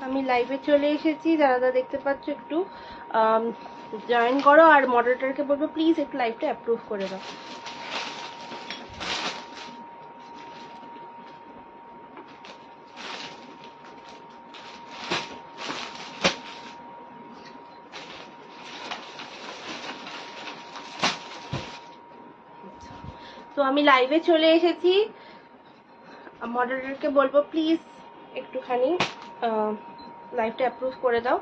আমি লাইভে চলে এসেছি, যারা দেখতে পাচ্ছ একটু জয়েন করো, আর মডারেটরকে বলবো প্লিজ একটু লাইভটা অ্যাপ্রুভ করে দাও। তো আমি লাইভে চলে এসেছি, মডারেটরকে বলবো প্লিজ একটুখানি লাইভটা অ্যাপ্রুভ করে দাও।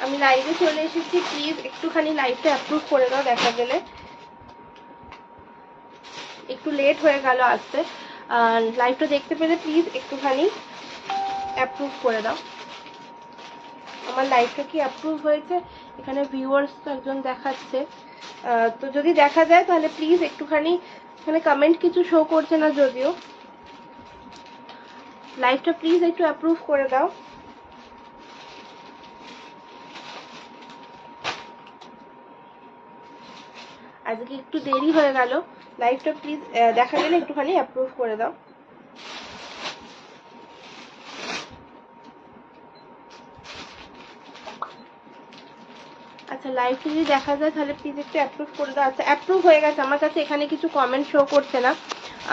আমি লাইভে চলে এসেছি, প্লিজ একটুখানি লাইভটা অ্যাপ্রুভ করে দাও। দেখা গেলে একটু লেট হয়ে গেল আসতে, লাইভটা দেখতে পেলে প্লিজ একটুখানি অ্যাপ্রুভ করে দাও। আমার লাইভটা কি অ্যাপ্রুভ হয়েছে? এখানে ভিউয়ার্স একজন দেখাচ্ছে, তো যদি দেখা যায় তাহলে প্লিজ একটুখানি, এখানে কমেন্ট কিছু শো করছে না যদিও, লাইভটা প্লিজ একটু অ্যাপ্রুভ করে দাও। আজকে একটু দেরি হয়ে গেল, লাইভটা প্লিজ দেখা গেলে একটুখানি অ্যাপ্রুভ করে দাও। আচ্ছা, লাইভটা যদি দেখা যায় তাহলে প্লিজ একটু অ্যাপ্রুভ করে দাও। আচ্ছা, অ্যাপ্রুভ হয়ে গেছে। আমার কাছে এখানে কিছু কমেন্ট শো করছে না,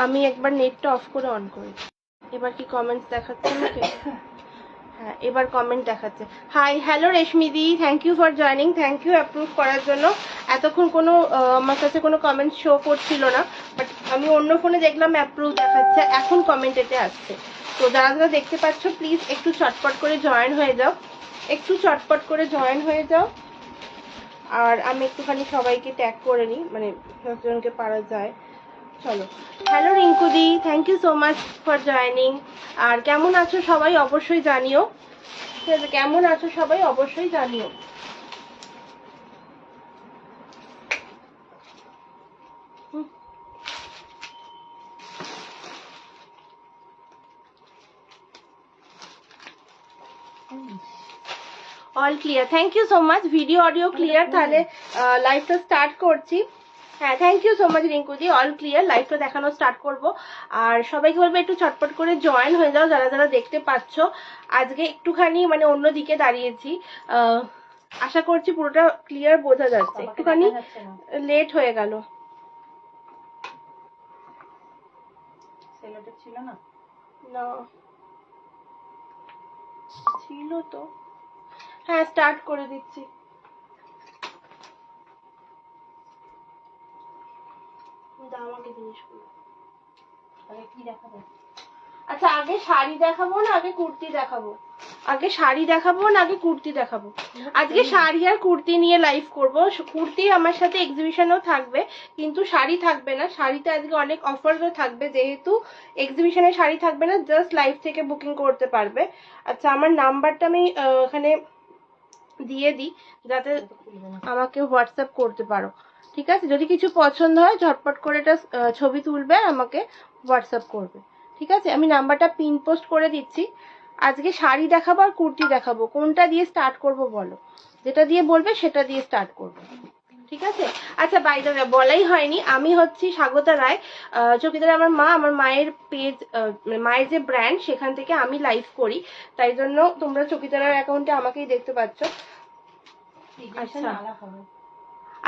আমি একবার নেটটা অফ করে অন করি। এবার কি কমেন্টস দেখাচ্ছে আমাকে? হ্যাঁ, এবার কমেন্ট দেখাচ্ছে। হাই, হ্যালো রেশমিদি, thank you for joining, thank you approve করার জন্য। এতক্ষণ কোনো আমার কাছে কোনো কমেন্ট শো করছিল না, বাট আমি অন্য ফোনে দেখলাম অ্যাপ্রুভ দেখাচ্ছে, এখন কমেন্ট এতে আসছে। তো যারা যারা দেখতে পাচ্ছ প্লিজ একটু চটপট করে জয়েন হয়ে যাও, একটু চটপট করে জয়েন হয়ে যাও। আর আমি একটুখানি সবাইকে ট্যাগ করে নিই, মানে যতজনকে পারা যায়। চলো, হ্যালো রিঙ্কুদি, thank you so much for joining. আর কেমন আছো সবাই অবশ্যই জানিও, ঠিক আছে? কেমন আছো সবাই অবশ্যই জানিও। All clear, thank you so much. Video audio clear, তাহলে লাইভটা স্টার্ট করছি। হ্যাঁ, থ্যাংক ইউ সো মাচ রিঙ্কুদি, অল ক্লিয়ার। লাইভটা দেখানো স্টার্ট করব। আর সবাইকে বলবো একটু চটপট করে জয়েন হয়ে যাও, যারা যারা দেখতে পাচ্ছ। আজকে একটুখানি মানে অন্য দিকে দাঁড়িয়েছি, আশা করছি পুরোটা ক্লিয়ার বোঝা যাচ্ছে। একটুখানি লেট হয়ে গেল। ছিল না, না ছিল তো। হ্যাঁ, স্টার্ট করে দিচ্ছি। আমাকে জিনিসগুলো আগে কি দেখাবো? আচ্ছা, আগে শাড়ি দেখাবো না আগে কুর্তি দেখাবো? আগে শাড়ি দেখাবো না আগে কুর্তি দেখাবো? আজকে শাড়ি আর কুর্তি নিয়ে লাইভ করব। কুর্তি আমার সাথে এক্সিবিশনেও থাকবে, কিন্তু শাড়ি থাকবে না। শাড়িতে আজকে অনেক অফারও থাকবে, যেহেতু এক্সিবিশনে শাড়ি থাকবে না, জাস্ট লাইভ থেকে বুকিং করতে পারবে। আচ্ছা, আমার নাম্বারটা আমি এখানে দিয়ে দিই, যাতে আমাকে হোয়াটসঅ্যাপ করতে পারো, ঠিক আছে? যদি কিছু পছন্দ হয় ঝটপট করে এটা ছবি তুলবে আর আমাকে হোয়াটসঅ্যাপ করবে, ঠিক আছে? আমি নাম্বারটা পিন পোস্ট করে দিচ্ছি। আজকে শাড়ি দেখাবো আর কুর্তি দেখাবো, কোনটা দিয়ে স্টার্ট করব বলো? যেটা দিয়ে বলবে সেটা দিয়ে স্টার্ট করব, ঠিক আছে? আচ্ছা, বাই দ্য ওয়ে বলাই হয়নি, আমি হচ্ছি স্বাগতা রায়, চকিদার আমার মা। আমার মায়ের পেজ, মায়ের যে ব্র্যান্ড, সেখান থেকে আমি লাইভ করি, তাই জন্য তোমরা চকিদারের অ্যাকাউন্টে আমাকেই দেখতে পাচ্ছ। আচ্ছা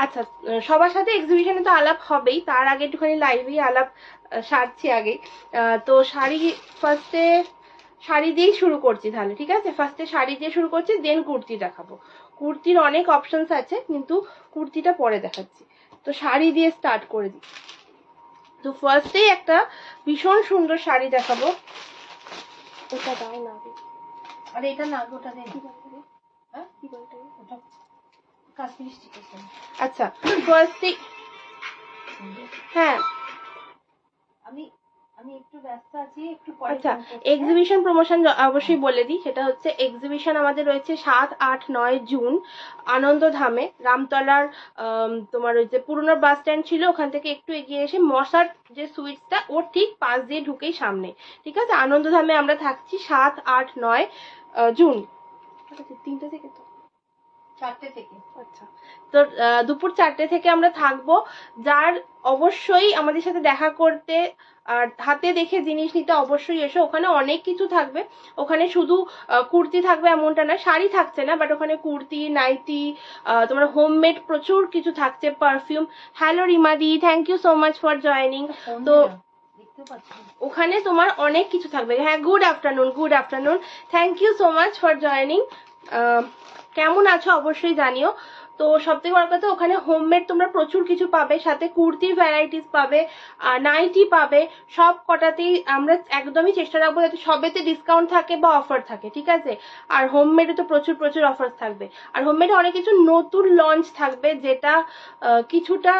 আচ্ছা, সবার সাথে এক্সিবিশনে তো আলাপ হবেই, তার আগে একটুখানি লাইভেই আলাপ সারছি আগে। তো শাড়ি ফার্স্টে শাড়ি দিয়েই শুরু করছি তাহলে, ঠিক আছে? ফার্স্টে শাড়ি দিয়ে শুরু করছি, দেন কুর্তি দেখাবো। কুর্তির অনেক অপশনস আছে, কিন্তু কুর্তিটা পরে দেখাচ্ছি। তো শাড়ি দিয়ে স্টার্ট করে দিই। তো ফার্স্টেই একটা ভীষণ সুন্দর শাড়ি দেখাবো। ওটা দাও না, আরে এটা না, ওটা দে। হ্যাঁ, কি বলতে ওটা কাশ্মীরি স্টিচ। আচ্ছা, ফার্স্টে হ্যাঁ আমি একটু ব্যস্ত আছি, একটু পরে। আচ্ছা, এক্সিবিশন প্রমোশন অবশ্যই বলে দিই, সেটা হচ্ছে এক্সিবিশন আমাদের রয়েছে 7, 8, 9 জুন আনন্দধামে, রামতলার তোমার ওই যে পুরনো বাস স্ট্যান্ড ছিল ওখান থেকে একটু এগিয়ে এসে মশার যে সুইটসটা ওর ঠিক পাশ দিয়ে ঢুকেই সামনে, ঠিক আছে? আনন্দধামে আমরা থাকছি 7, 8, 9 জুন। 3টে থেকে তো 4টে থেকে। আচ্ছা, তো দুপুর 4টে থেকে আমরা থাকবো। যার অবশ্যই আমাদের সাথে দেখা করতে আর হাতে দেখে জিনিস নিতে অবশ্যই এসো। ওখানে অনেক কিছু থাকবে। ওখানে শুধু কুর্তি থাকবে এমনটা না, শাড়ি থাকছে না, বাট ওখানে কুর্তি, নাইটি, তোমার হোমমেড প্রচুর কিছু থাকছে, পারফিউম। হ্যালো রিমাদি, thank you so much for joining. তো ওখানে তোমার অনেক কিছু থাকবে। হ্যাঁ, good afternoon, good afternoon, thank you so much for joining. কেমন আছো অবশ্যই জানিও। তো সব থেকে বড় কথা, ওখানে হোমমেড তোমরা প্রচুর কিছু পাবে, সাথে কুর্তির ভ্যারাইটিস পাবে, নাইটি পাবে। সব কটাতেই আমরা একদমই চেষ্টা রাখবো যাতে সবেতে ডিসকাউন্ট থাকে বা অফার থাকে, ঠিক আছে? আর হোমমেডে তো প্রচুর প্রচুর অফার থাকবে। আর হোমমেডে অনেক কিছু নতুন লঞ্চ থাকবে, যেটা কিছুটা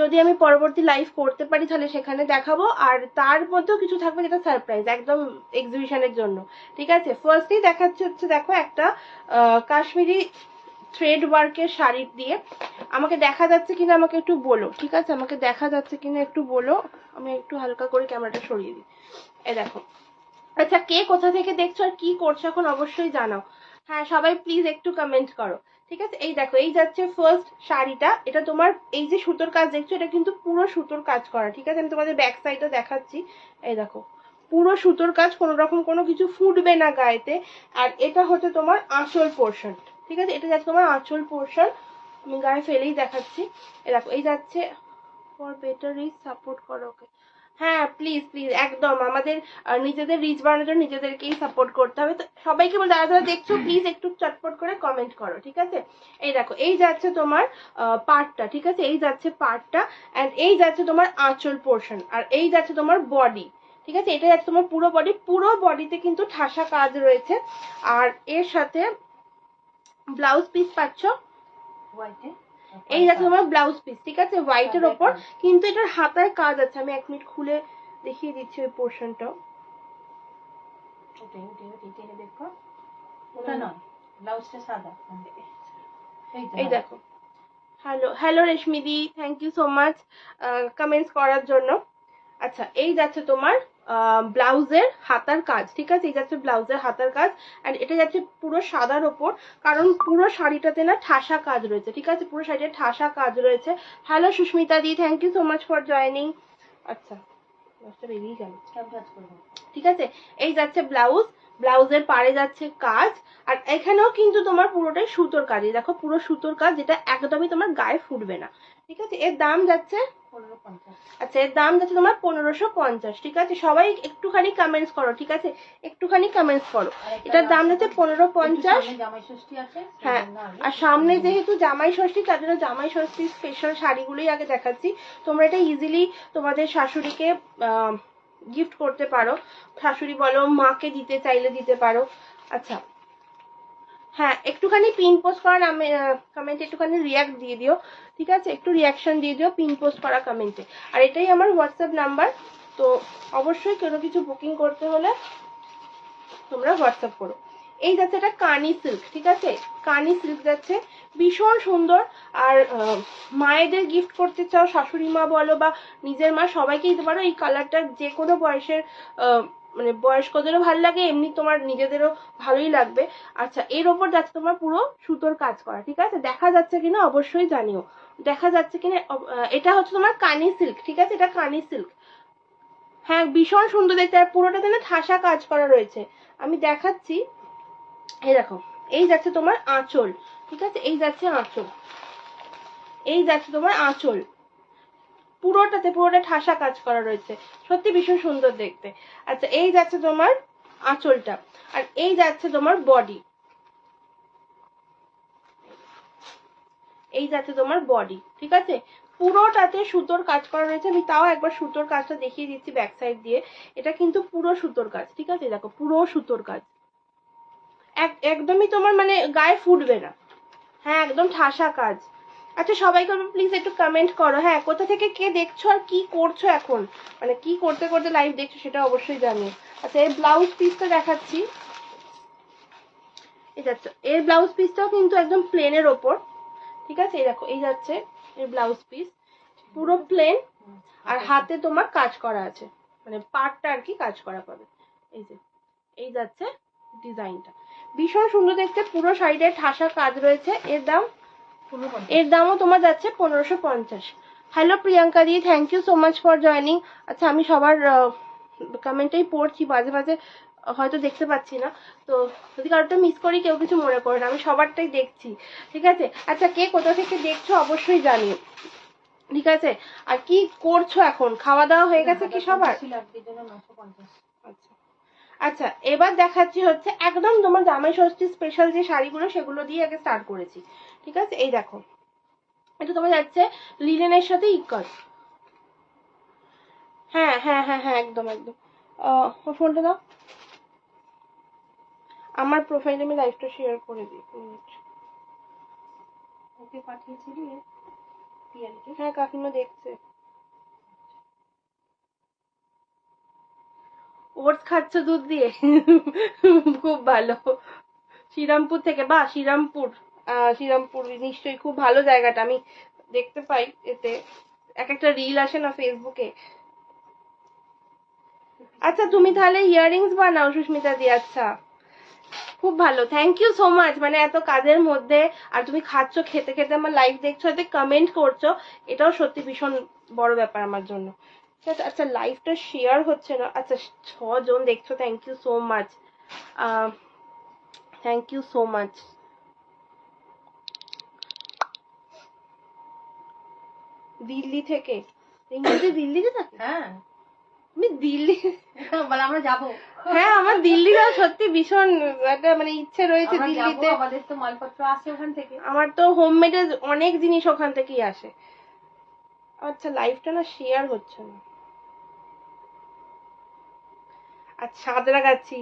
যদি আমি পরবর্তী লাইভ করতে পারি তাহলে সেখানে দেখাবো। আর তার মধ্যেও কিছু থাকবে যেটা সারপ্রাইজ, একদম এক্সিবিশনের জন্য, ঠিক আছে? ফার্স্টেই দেখাচ্ছে হচ্ছে, দেখো একটা কাশ্মীরি থ্রেড ওয়ার্কের শাড়ি দিয়ে। আমাকে দেখা যাচ্ছে কিনা আমাকে একটু বলো, ঠিক আছে? আমাকে দেখা যাচ্ছে কিনা একটু বলো। আমি একটু হালকা করে ক্যামেরাটা সরিয়ে দিই। এই দেখো। আচ্ছা, কে কোথা থেকে দেখছো আর কি করছো এখন অবশ্যই জানাও। হ্যাঁ, সবাই প্লিজ একটু কমেন্ট করো, ঠিক আছে? এই দেখো, এই যাচ্ছে ফার্স্ট শাড়িটা। এটা তোমার এই যে সুতোর কাজ দেখছো, এটা কিন্তু পুরো সুতোর কাজ করা, ঠিক আছে? আমি তোমাদের ব্যাক সাইডটা দেখাচ্ছি। এই দেখো, পুরো সুতোর কাজ, কোনো রকম কোনো কিছু ফুটবে না গায়েতে। আর এটা হচ্ছে তোমার আঁচল পোর্শন, ঠিক আছে? এটা যাচ্ছে তোমার আঁচল পোর্শন। আমি গায়ে ফেলেই দেখাচ্ছি। এই দেখো, এই যাচ্ছে ফর বেটার রিচ সাপোর্ট করো, ওকে। হ্যাঁ, প্লিজ প্লিজ, একদম আমাদের নিজেদের রিচ বাড়ানোর জন্য নিজেদেরকেই সাপোর্ট করতে হবে। তো সবাইকে বল, যারা যারা দেখছো প্লিজ একটু চটপট করে কমেন্ট করো, ঠিক আছে? এই দেখো, এই যাচ্ছে তোমার পার্টটা, ঠিক আছে? এই যাচ্ছে পার্টটা, অ্যান্ড এই যাচ্ছে তোমার আঁচল পোর্শন, আর এই যাচ্ছে তোমার বডি, ঠিক আছে? এটা যাচ্ছে তোমার পুরো বডি। পুরো বডিতে কিন্তু ঠাসা কাজ রয়েছে। আর এর সাথে ব্লাউজ পিস পাচ্ছ হোয়াইটে। এই যাচ্ছে তোমার ব্লাউজ পিস, ঠিক আছে? হোয়াইটের ওপর, কিন্তু এটার হাতায় কাজ আছে। আমি 1 মিনিট খুলে দেখিয়ে দিচ্ছি ওই পোর্শনটা। ওটাই ওটাই ওটাই টেনে দেখো। ওটা নয়, ব্লাউজটা সাদা। এই দেখো। হ্যালো হ্যালো রেশমিদি, thank you so much comments করার জন্য। আচ্ছা, এই যাচ্ছে তোমার ব্লাউজের হাতার কাজ, ঠিক আছে? এই যাচ্ছে ব্লাউজের হাতার কাজ, অ্যান্ড এটা যাচ্ছে পুরো সাদার ওপর, কারণ পুরো শাড়িটাতে না ঠাসা কাজ রয়েছে, ঠিক আছে? পুরো শাড়িতে ঠাসা কাজ রয়েছে। Hello Susmita di, thank you so much for joining. আচ্ছা, বেরিয়ে গেল, ঠিক আছে? এই যাচ্ছে ব্লাউজ, ব্লাউজের পাড়ে যাচ্ছে কাজ। আর এখানেও কিন্তু তোমার পুরোটাই সুতোর কাজ। দেখো, পুরো সুতোর কাজ, যেটা একদমই তোমার গায়ে ফুটবে না, ঠিক আছে? এর দাম যাচ্ছে 1550। আচ্ছা, এর দাম যাচ্ছে তোমার 1550, ঠিক আছে? সবাই একটুখানি কমেন্টস করো, ঠিক আছে? একটুখানি কমেন্টস করো। এটার দাম যাচ্ছে 1550। জামাই ষষ্ঠী আছে। হ্যাঁ, আর সামনে যেহেতু জামাই ষষ্ঠী, তার জন্য জামাই ষষ্ঠী স্পেশাল শাড়িগুলোই আগে দেখাচ্ছি। তোমরা এটা ইজিলি তোমাদের শাশুড়িকে গিফট করতে পারো। শাশুড়ি বলো, মাকে দিতে চাইলে দিতে পারো। আচ্ছা, হ্যাঁ, একটুখানি পিন পোস্ট করা নামে কমেন্টে একটুখানি রিয়াক্ট দিয়ে দিও, ঠিক আছে? একটু রিয়াকশন দিয়ে দিও পিন পোস্ট করা কমেন্টে। আর এটাই আমার হোয়াটসঅ্যাপ নাম্বার। তো অবশ্যই কোনো কিছু বুকিং করতে হলে তোমরা হোয়াটসঅ্যাপ করো। এই যাচ্ছে এটা কানি সিল্ক, ঠিক আছে? কানি সিল্ক যাচ্ছে, ভীষণ সুন্দর। আর মায়েদের গিফট করতে চাও, শাশুড়ি মা বলো বা নিজের মা, সবাইকে দিতে পারো। এই কালারটা যে কোনো বয়সের মানে বয়স্কদেরও ভালো লাগে, এমনি তোমার নিজেদেরও ভালোই লাগবে। আচ্ছা, এর ওপর যাচ্ছে তোমার পুরো সুতোর কাজ করা, ঠিক আছে? দেখা যাচ্ছে কিনা অবশ্যই জানিও, দেখা যাচ্ছে কিনা। এটা হচ্ছে তোমার কানি সিল্ক, ঠিক আছে? এটা কানি সিল্ক। হ্যাঁ, ভীষণ সুন্দর দেখতে। আর পুরোটাতে না ঠাসা কাজ করা রয়েছে, আমি দেখাচ্ছি। এই দেখো, এই যাচ্ছে তোমার আঁচল, ঠিক আছে? এই যাচ্ছে আঁচল, এই যাচ্ছে তোমার আঁচল। পুরোটাতে পুরোটা ঠাসা কাজ করা রয়েছে, সত্যি ভীষণ সুন্দর দেখতে। আচ্ছা, এই যাচ্ছে তোমার আঁচলটা, আর এই যাচ্ছে তোমার বডি, এই যাচ্ছে তোমার বডি, ঠিক আছে? পুরোটাতে সুতোর কাজ করা রয়েছে। আমি তাও একবার সুতোর কাজটা দেখিয়ে দিচ্ছি ব্যাক সাইড দিয়ে। এটা কিন্তু পুরো সুতোর কাজ, ঠিক আছে? দেখো, পুরো সুতোর কাজ, একদমই তোমার মানে গায়ে ফুটবে না। হ্যাঁ, একদম ঠাসা কাজ। আচ্ছা, সবাই করবে প্লিজ একটু কমেন্ট করো। হ্যাঁ, কোথা থেকে কে দেখছো আর কি করছো এখন, মানে কি করতে করতে লাইভ দেখছো সেটা অবশ্যই জানিও। আচ্ছা, এর ব্লাউজ পিসটা দেখাচ্ছি। এই যাচ্ছে এর ব্লাউজ পিসটাও কিন্তু একদম প্লেনের ওপর, ঠিক আছে? এই দেখো, এই যাচ্ছে এর ব্লাউজ পিস, পুরো প্লেন। আর হাতে তোমার কাজ করা আছে, মানে পার্টটা আর কি কাজ করা পাবে। এই যে, এই যাচ্ছে ডিজাইনটা, ভীষণ সুন্দর দেখতে, পুরো শাড়িতে ঠাসা কাজ রয়েছে। এর দামও তোমার যাচ্ছে 1550। Hello Priyanka di, thank you so much for joining. আচ্ছা আমি সবার কমেন্টেই পড়ছি, মাঝে মাঝে হয়তো দেখতে পাচ্ছি না, তো যদি কারোটা মিস করি কেউ কিছু মনে করে না, আমি সবারটাই দেখছি, ঠিক আছে? আচ্ছা কে কোথা থেকে দেখছো অবশ্যই জানিও, ঠিক আছে? আর কি করছো এখন, খাওয়া দাওয়া হয়ে গেছে কি সবার? আচ্ছা আচ্ছা, এবার দেখাচ্ছি হচ্ছে একদম তোমার জামাই ষষ্ঠী স্পেশাল যে শাড়িগুলো সেগুলো দিয়ে আগে স্টার্ট করেছি, ঠিক আছে? এই দেখো, এটা তোমার যাচ্ছে লিনেনের সাথে ইকট। হ্যাঁ হ্যাঁ হ্যাঁ হ্যাঁ, একদম একদম। ফোনটা দাও, আমার প্রোফাইলে আমি লাইভটা শেয়ার করে দিই। ওকে পাঠিয়েছিলি পিয়ালিকে? হ্যাঁ কাকিমা দেখছে। ওটস খাচ্ছ দুধ দিয়ে? খুব ভালো। শ্রীরামপুর থেকে, বা শ্রীরামপুর, শ্রীরামপুর নিশ্চয়ই খুব ভালো জায়গাটা, আমি দেখতে পাই এতে, এক একটা রিল আসে না ফেসবুকে। আচ্ছা তুমি তাহলে ইয়াররিংস বানাও সুস্মিতা দি? আচ্ছা খুব ভালো, থ্যাংক ইউ সো মাচ। মানে এত কাজের মধ্যে আর তুমি খাচ্ছ, খেতে খেতে আমার লাইভ দেখছো, এতে কমেন্ট করছো, এটাও সত্যি ভীষণ বড় ব্যাপার আমার জন্য। আচ্ছা লাইভটা শেয়ার হচ্ছে না, আচ্ছা 6 জন দেখছো, thank you so much, thank you so much. Delhi থেকে? দিল্লিতে থাকে? হ্যাঁ আমি দিল্লি বলে আমরা যাবো। হ্যাঁ আমার দিল্লি যাওয়া সত্যি ভীষণ একটা মানে ইচ্ছে রয়েছে আমরা যাবো, দিল্লিতে। আমাদের তো মালপত্র আসে ওখান থেকে। আমার তো হোমমেডের অনেক জিনিস ওখান থেকেই আসে। আচ্ছা লাইভটা না শেয়ার হচ্ছে না। আচ্ছা সাঁতরাগাছি,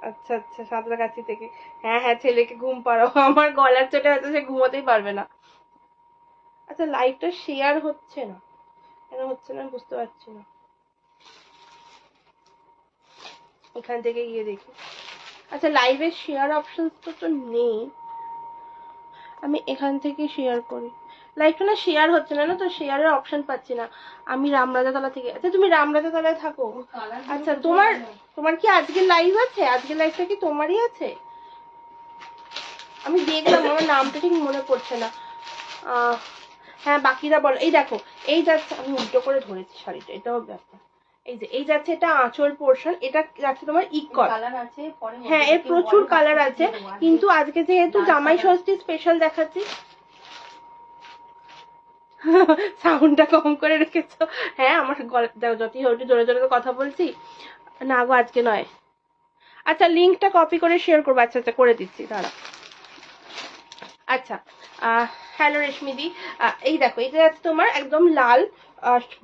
আচ্ছা আচ্ছা সাঁতরাগাছি থেকে, হ্যাঁ হ্যাঁ ছেলেকে ঘুম পাড়াও, আমার গলার চোটে হয়তো সে ঘুমোতেই পারবে না। আচ্ছা লাইভটা শেয়ার হচ্ছে না, কেন হচ্ছে না বুঝতে পারছি না। এখান থেকে গিয়ে দেখি। আচ্ছা লাইভের শেয়ার অপশন তো নেই, আমি এখান থেকে শেয়ার করি। লাইভটা না শেয়ার হচ্ছে না, না তো শেয়ারের অপশন পাচ্ছি না। আমি রামরাজাতলা থেকে, আচ্ছা তুমি রামরাজাতলায় থাকো? আচ্ছা তোমার কি আজকে লাইভ আছে? আজকে লাইভটা কি তোমারই আছে? আমি দেখলাম, আমার নামটা ঠিক মনে পড়ছে না। হ্যাঁ বাকিরা বলো। এই দেখো, এই যাচ্ছে, আমি উল্টো করে ধরেছি শাড়িটা, এটাও ব্যাপার। এই যে এই যাচ্ছে, এটা আঁচল পোর্শন, এটা যাচ্ছে তোমার ইকট। হ্যাঁ এর প্রচুর কালার আছে, কিন্তু আজকে যেহেতু জামাই ষষ্ঠী স্পেশাল দেখাচ্ছি। সাউন্ডটা কম করে রেখেছো? হ্যাঁ আমার গলা যতই একটু জোরে জোরে তো কথা বলছি না গো, আজকে নয়। আচ্ছা লিঙ্কটা কপি করে শেয়ার করবো, আচ্ছা আচ্ছা করে দিচ্ছি দাঁড়া। আচ্ছা হ্যালো রেশমিদি, এই দেখো এটা যাচ্ছে তোমার একদম লাল,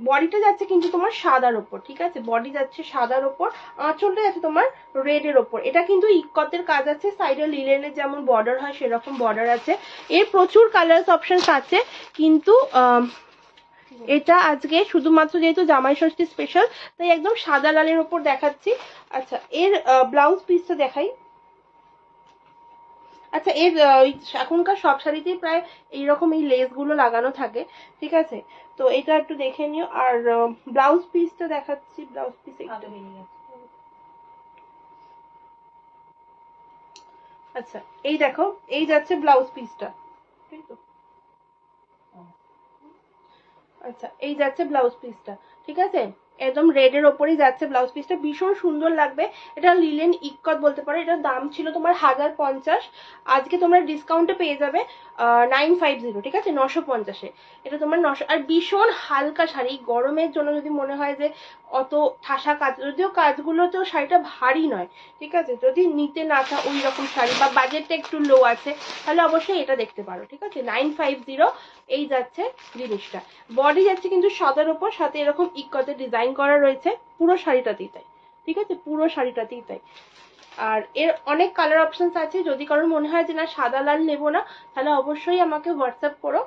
বডিটা যাচ্ছে কিন্তু তোমার সাদার ওপর, ঠিক আছে? বডি যাচ্ছে সাদার ওপর, আঁচলটা যাচ্ছে তোমার রেডের ওপর। এটা কিন্তু ইকতের কাজ আছে, সাইডে লিলেনের যেমন বর্ডার হয় সেরকম বর্ডার আছে। এর প্রচুর কালার্স অপশনস আছে, কিন্তু এটা আজকে শুধুমাত্র যেহেতু জামাই ষষ্ঠী স্পেশাল তাই একদম সাদা লালের ওপর দেখাচ্ছি। আচ্ছা এর ব্লাউজ পিসটা দেখাই। আচ্ছা এর এখনকার সব শাড়িতেই প্রায় এইরকম এই লেস গুলো লাগানো থাকে, ঠিক আছে? তো এটা একটু দেখে নিও। আর ব্লাউজ পিসটা দেখাচ্ছি, ব্লাউজ পিস আচ্ছা এই দেখো, এই যাচ্ছে ব্লাউজ পিসটা, আচ্ছা এই যাচ্ছে ব্লাউজ পিসটা, ঠিক আছে? একদম রেড এর ওপরই যাচ্ছে ব্লাউজ পিসটা, ভীষণ সুন্দর লাগবে। এটা লিলেন ইকত বলতে পারো। এটার দাম ছিল তোমার 1050, আজকে তোমরা ডিসকাউন্টে পেয়ে যাবে 950, ঠিক আছে? 950-এ এটা তোমার 900। আর ভীষণ হালকা শাড়ি, গরমের জন্য যদি মনে হয় যে অত ঠাসা কাজ, যদিও কাজগুলো তো শাড়িটা ভারী নয়, ঠিক আছে? যদি নিতে না চাও ওই রকম শাড়ি বা বাজেটটা একটু লো আছে তাহলে অবশ্যই এটা দেখতে পারো, ঠিক আছে? 950 এই যাচ্ছে জিনিসটা। বডি যাচ্ছে কিন্তু সাদার ওপর, সাথে এরকম ইকতে ডিজাইন করা রয়েছে, পুরো শাড়িটাতেই তাই, ঠিক আছে? পুরো শাড়িটাতেই তাই। আর এর অনেক কালার অপশনস আছে, যদি কারোর মনে হয় যে না সাদা লাল নেবো না তাহলে অবশ্যই আমাকে হোয়াটসঅ্যাপ করো।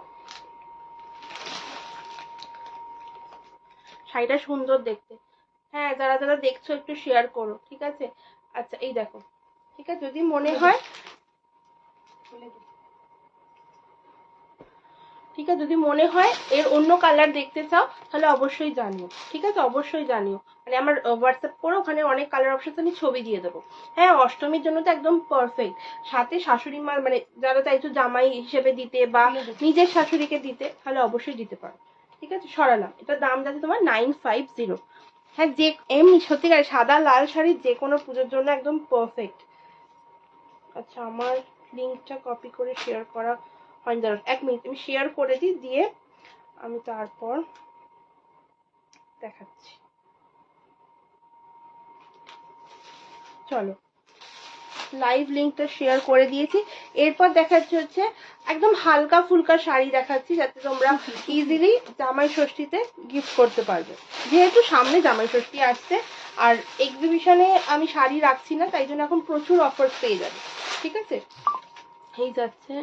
শাড়িটা সুন্দর দেখতে, হ্যাঁ যারা যারা দেখছো একটু শেয়ার করো, ঠিক আছে? আচ্ছা এই দেখো, ঠিক আছে? যদি মনে হয় ঠিক আছে, যদি মনে হয় এর অন্য কালার দেখতে চাও তাহলে অবশ্যই জানিও, ঠিক আছে, অবশ্যই জানিও। মানে আমার হোয়াটসঅ্যাপ করে ওখানে অনেক কালার অপশন আমি ছবি দিয়ে দেবো। হ্যাঁ, অষ্টমীর জন্য তো একদম পারফেক্ট। সাথে শাশুড়ি মা মানে যারা চাইছো জামাই হিসেবে দিতে বা নিজের শাশুড়িকে দিতে, তাহলে অবশ্যই দিতে পারো। ঠিক আছে, সরালাম। এটার দাম যাচ্ছে তোমার 950। হ্যাঁ, যে এমনি সত্যিকার সাদা লাল শাড়ি যে কোনো পুজোর জন্য একদম পারফেক্ট। আচ্ছা, আমার লিঙ্কটা কপি করে শেয়ার করা হয়নি, দাঁড়াও 1 মিনিট, আমি শেয়ার করে দিই, দিয়ে আমি তারপর দেখাচ্ছি। চলো, লাইভ লিঙ্কটা শেয়ার করে দিয়েছি। এরপর দেখাচ্ছি হচ্ছে একদম হালকা ফুলকা শাড়ি দেখাচ্ছি, যাতে তোমরা ইজিলি জামাই ষষ্ঠীতে গিফট করতে পারবে। যেহেতু সামনে জামাই ষষ্ঠী আসছে, আর এক্সিবিশনে আমি শাড়ি রাখছি না, তাই জন্য এখন প্রচুর অফার পেয়ে যাবে। ঠিক আছে, এই যাচ্ছে,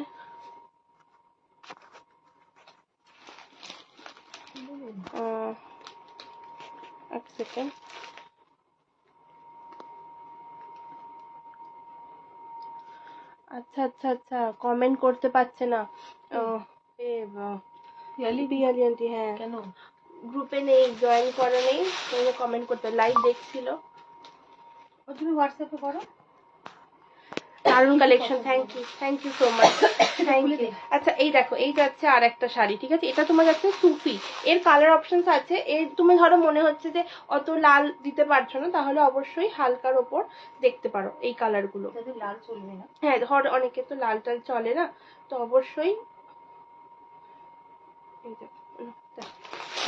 এক সেকেন্ড। আচ্ছা আচ্ছা আচ্ছা, কমেন্ট করতে পারছে না। পিয়ালি আন্টি, হ্যাঁ কেন গ্রুপে নেই, জয়েন করা নেই, কমেন্ট করতে, লাইভ দেখছিল। তুমি হোয়াটসঅ্যাপে করো। দারুন collection, thank you so much, thank you. আচ্ছা, এই দেখো, এই যাচ্ছে আর একটা শাড়ি। ঠিক আছে, এটা তোমার যাচ্ছে সুফি, এর কালার অপশনস আছে। এর তুমি ধরো মনে হচ্ছে যে অত লাল দিতে পারছো না, তাহলে অবশ্যই হালকার ওপর দেখতে পারো এই কালার গুলো। লাল চলবে না, হ্যাঁ, ধর অনেকে তো লাল টাল চলে না, তো অবশ্যই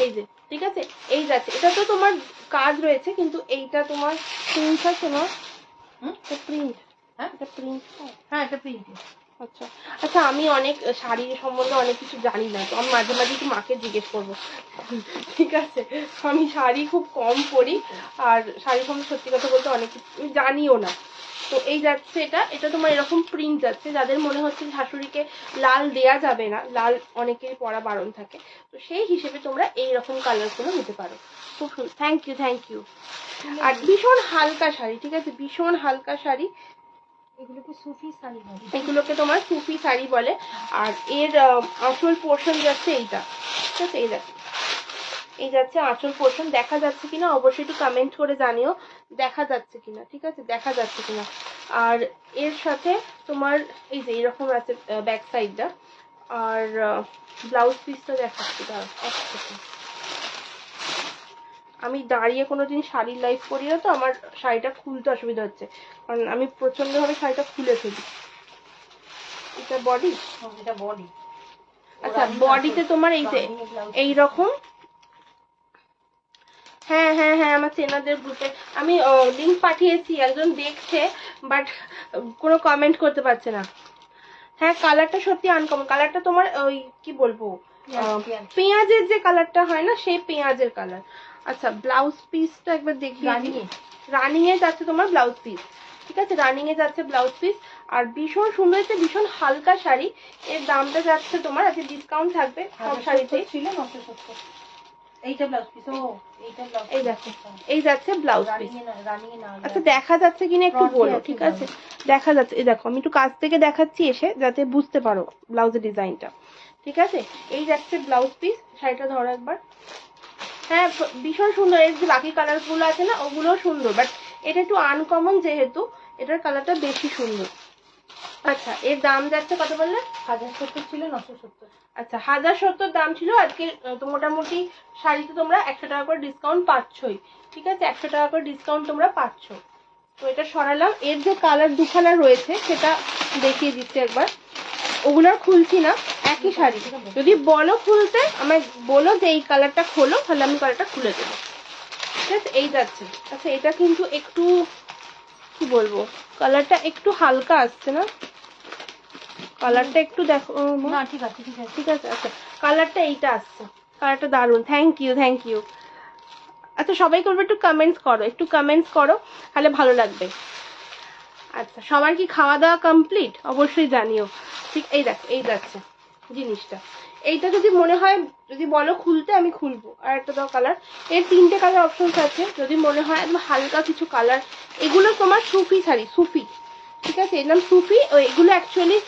এই যে, ঠিক আছে, এই যাচ্ছে। এটা তো তোমার কাজ রয়েছে, কিন্তু এইটা তোমার প্রিন্ট আছে না? প্রিন্ট, হ্যাঁ এটা প্রিন্ট, হ্যাঁ এটা প্রিন্ট। আচ্ছা আচ্ছা, আমি অনেক শাড়ি সম্বন্ধে অনেক কিছু জানি না, তো আমি মাঝে মাঝে একটু মাকে জিজ্ঞেস করবো। ঠিক আছে, আমি শাড়ি খুব কম পরি, আর শাড়ি সম্বন্ধে সত্যি কথা বলতে অনেক কিছু আমি জানিও না। তো এই যাচ্ছে, এটা এটা তোমার এরকম প্রিন্ট যাচ্ছে, যাদের মনে হচ্ছে শাশুড়িকে লাল দেয়া যাবে না, লাল অনেকের পরা বারণ থাকে, তো সেই হিসেবে তোমরা এইরকম কালারগুলো নিতে পারো। খুব সুন্দর, থ্যাংক ইউ। আর ভীষণ হালকা শাড়ি, ঠিক আছে, ভীষণ হালকা শাড়ি, এগুলোকে সুফি শাড়ি বলে, এগুলোকে তোমার সুফি শাড়ি বলে। আর এর আঁচল পোর্শন যাচ্ছে এইটা, ঠিক আছে, এই দেখো, এই যাচ্ছে আঁচল পোর্শন। দেখা যাচ্ছে কিনা অবশ্যই একটু কমেন্ট করে জানিও, দেখা যাচ্ছে কিনা, ঠিক আছে, দেখা যাচ্ছে কিনা। আর এর সাথে তোমার এই যে এরকম আছে ব্যাক সাইডটা, আর ব্লাউজ পিসটা দেখাচ্ছি, দাঁড়াও এক সেকেন্ড। আমি দাঁড়িয়ে কোনোদিন শাড়ির লাইভ করি না, তো আমার শাড়িটা খুলতে অসুবিধা হচ্ছে, কারণ আমি প্রচন্ড ভাবে শাড়িটা খুলে ফেলি। এটা বডি, এটা বডি। আচ্ছা, বডিতে তোমার এই যে এইরকম, হ্যাঁ হ্যাঁ হ্যাঁ, আমার চেনাদের গ্রুপে আমি লিংক পাঠিয়েছি, একজন দেখছে, বাট কোনো কমেন্ট করতে পারছে না। হ্যাঁ, কালারটা সত্যি আনকমন, কালারটা তোমার ওই কি বলবো, পেঁয়াজের যে কালারটা হয় না, সেই পেঁয়াজের কালার। আচ্ছা, ব্লাউজ পিসটা একবার দেখি। রানিং এ যাচ্ছে তোমার ব্লাউজ পিস, ঠিক আছে, রানিং এ যাচ্ছে ব্লাউজ পিস, আর ভীষণ সুন্দর হচ্ছে, ভীষণ হালকা শাড়ি। এর দামটা যাচ্ছে তোমার, আজকে ডিসকাউন্ট থাকবে সব শাড়িতে, ছিল 970। এইটা ব্লাউজ পিস, ও এইটা ব্লাউজ, এই দেখো, এই যাচ্ছে ব্লাউজ পিস। রানিং এ না, আচ্ছা, দেখা যাচ্ছে কিনা একটু বলো, ঠিক আছে, দেখা যাচ্ছে, এই দেখো, আমি একটু কাছ থেকে দেখাচ্ছি এসে, যাতে বুঝতে পারো ব্লাউজের ডিজাইনটা, ঠিক আছে। এই যাচ্ছে ব্লাউজ পিস, শাড়িটা ধরো একবার। হ্যাঁ, ভীষণ সুন্দর। এর যে বাকি কালার গুলো আছে না, ওগুলো সুন্দর, বাট এটা একটু আনকমন, যেহেতু এটার কালারটা বেশি সুন্দর। আচ্ছা, এর দাম যাচ্ছে কত বললে? 1070 ছিল 970। আচ্ছা, 1070 দাম ছিল। আজকে তো মোটামুটি শাড়িতে তোমরা 100 টাকা করে ডিসকাউন্ট পাচ্ছই, ঠিক আছে, 100 টাকা করে ডিসকাউন্ট তোমরা পাচ্ছ। তো এটা সরালাম। এর যে কালার দুখানা রয়েছে সেটা দেখিয়ে দিচ্ছি একবার, ওগুলোর খুলছি না, একই শাড়ি। যদি বলো খুলতে, আমায় বলো যে এই কালারটা খোলো, তাহলে আমি কালারটা খুলে দেবো, ঠিক আছে। এই যাচ্ছে, আচ্ছা, এটা কিন্তু একটু কি বলবো, কালারটা একটু হালকা আসছে না, কালারটা একটু দেখো না, ঠিক আছে ঠিক আছে ঠিক আছে। আচ্ছা, কালারটা এইটা আসছে, কালারটা দারুণ, থ্যাংক ইউ। আচ্ছা, সবাই করবে, একটু কমেন্টস করো, তাহলে ভালো লাগবে। আচ্ছা, সবার কি খাওয়া দাওয়া কমপ্লিট? অবশ্যই জানিও। ঠিক, এই দেখো, এই যাচ্ছে জিনিসটা। এইটা যদি মনে হয়, যদি বলো খুলতে, আমি খুলবো। আর একটা দাও কালার, এর 3টে কালার অপশনস আছে, যদি মনে হয় একদম হালকা কিছু কালার। এগুলো তোমার সুফি শাড়ি, সুফি, ঠিক আছে, এর নাম সুফি। এগুলো অ্যাকচুয়ালি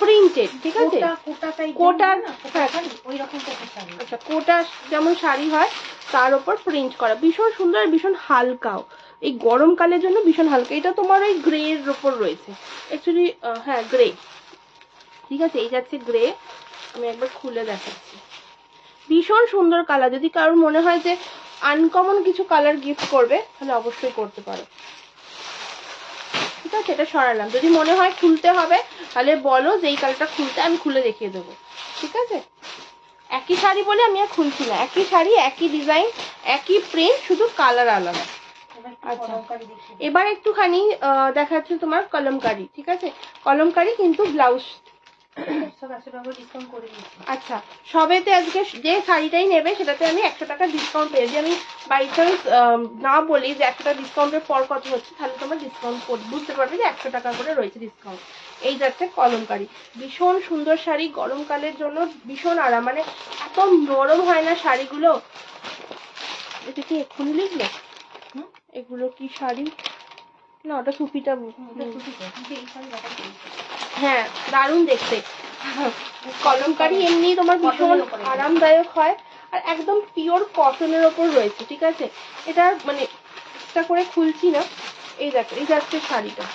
প্রিন্টেড, ঠিক আছে, কোটার, হ্যাঁ ওই রকম একটা শাড়ি। আচ্ছা, কোটা যেমন শাড়ি হয় তার উপর প্রিন্ট করা, ভীষণ সুন্দর, ভীষণ হালকাও, এই গরমকালের জন্য ভীষণ হালকা। এটা তোমার ওই গ্রে এর উপর রয়েছে অ্যাকচুয়ালি, হ্যাঁ গ্রে, ঠিক আছে। এই যাচ্ছে গ্রে, আমি একবার খুলে দেখাচ্ছি, ভীষণ সুন্দর কালার। যদি কারোর মনে হয় যে আনকমন কিছু কালার গিফট করবে তাহলে অবশ্যই করতে পারো, ঠিক আছে। এটা সরালাম, যদি মনে হয় খুলতে হবে তাহলে বলো যে এই কালারটা খুলতে, আমি খুলে দেখিয়ে দেবো, ঠিক আছে। একই শাড়ি বলে আমি আর খুলছি না, একই শাড়ি, একই ডিজাইন, একই প্রিন্ট, শুধু কালার আলাদা। আচ্ছা, এবার একটুখানি দেখাচ্ছি তোমার কলমকারি, ঠিক আছে। কলমকারি কিন্তু ব্লাউজ, আচ্ছা সবেতে আজকে যে শাড়িটাই নেবে সেটাতে আমি 100 টাকা ডিসকাউন্ট পেয়েছি। আমি বাই চান্স না বলি যে 100 টাকা ডিসকাউন্টের পর কত হচ্ছে, তাহলে তোমরা ডিসকাউন্ট বুঝতে পারবে যে 100 টাকা করে রয়েছে ডিসকাউন্ট। এই যাচ্ছে কলমকারি, ভীষণ সুন্দর শাড়ি, গরমকালের জন্য ভীষণ আরাম, মানে এত নরম হয় না শাড়িগুলো। এটা কি এক্ষুনি লিখলে? এগুলো কি শাড়ি না, ওটা সুপিটা, হ্যাঁ দারুণ দেখতে। কলমকারি এমনি তোমার ভীষণ আরামদায়ক হয়, আর একদম পিওর কটনের ওপর রয়েছে, ঠিক আছে। এটা মানে একটা করে খুলছি না, এই দেখো এই যাচ্ছে শাড়িটা,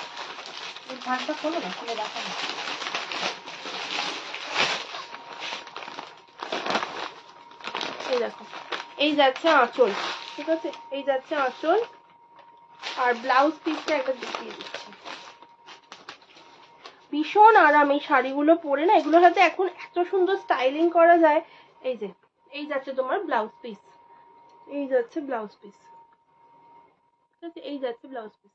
এই দেখো এই যাচ্ছে আঁচল, ঠিক আছে, এই যাচ্ছে আঁচল, আর ব্লাউজ পিসটা একটা দেখিয়ে দিচ্ছি। ভীষণ আরাম এই শাড়িগুলো পরে না, এগুলোর সাথে এখন এত সুন্দর স্টাইলিং করা যায়। এই যে এই যাচ্ছে তোমার ব্লাউজ পিস, এই যাচ্ছে ব্লাউজ পিস, ঠিক আছে, এই যাচ্ছে ব্লাউজ পিস,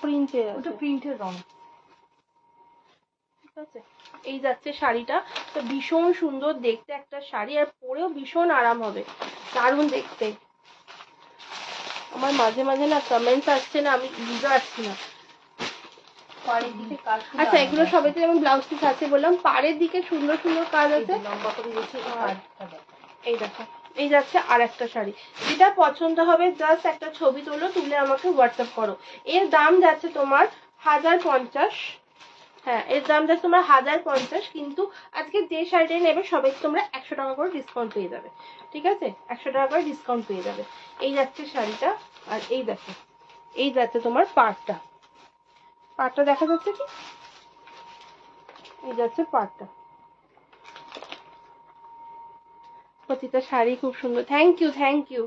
প্রিন্টের, ওটা প্রিন্টের রং, ঠিক আছে। এই যাচ্ছে শাড়িটা, তো ভীষণ সুন্দর দেখতে একটা শাড়ি, আর পরেও ভীষণ আরাম হবে, দারুণ দেখতে। আমার মাঝে মাঝে না কমেন্টস আসছে না, আমি বুঝতে পারছি না। আচ্ছা এগুলো সবেতে যেমন ব্লাউজ পিস আছে বললাম, পাড়ের দিকে সুন্দর সুন্দর কাজ আছে, লম্বা করে দিয়েছি। এই দেখো এই যাচ্ছে আর একটা শাড়ি, যেটা পছন্দ হবে জাস্ট একটা ছবি তোলো, তুলে আমাকে হোয়াটসঅ্যাপ করো। এর দাম যাচ্ছে তোমার 1050, হ্যাঁ এর দাম যাচ্ছে তোমার 1050, কিন্তু আজকে যে শাড়িটাই নেবে সবাই তোমরা 100 টাকা করে ডিসকাউন্ট পেয়ে যাবে, ঠিক আছে, 100 টাকা করে ডিসকাউন্ট পেয়ে যাবে। এই যাচ্ছে শাড়িটা, আর এই দেখো এই যাচ্ছে তোমার পাড়টা, পাড়টা দেখা যাচ্ছে কি, এই যাচ্ছে পাড়টা, প্রতিটা শাড়ি খুব সুন্দর, থ্যাংক ইউ থ্যাংক ইউ।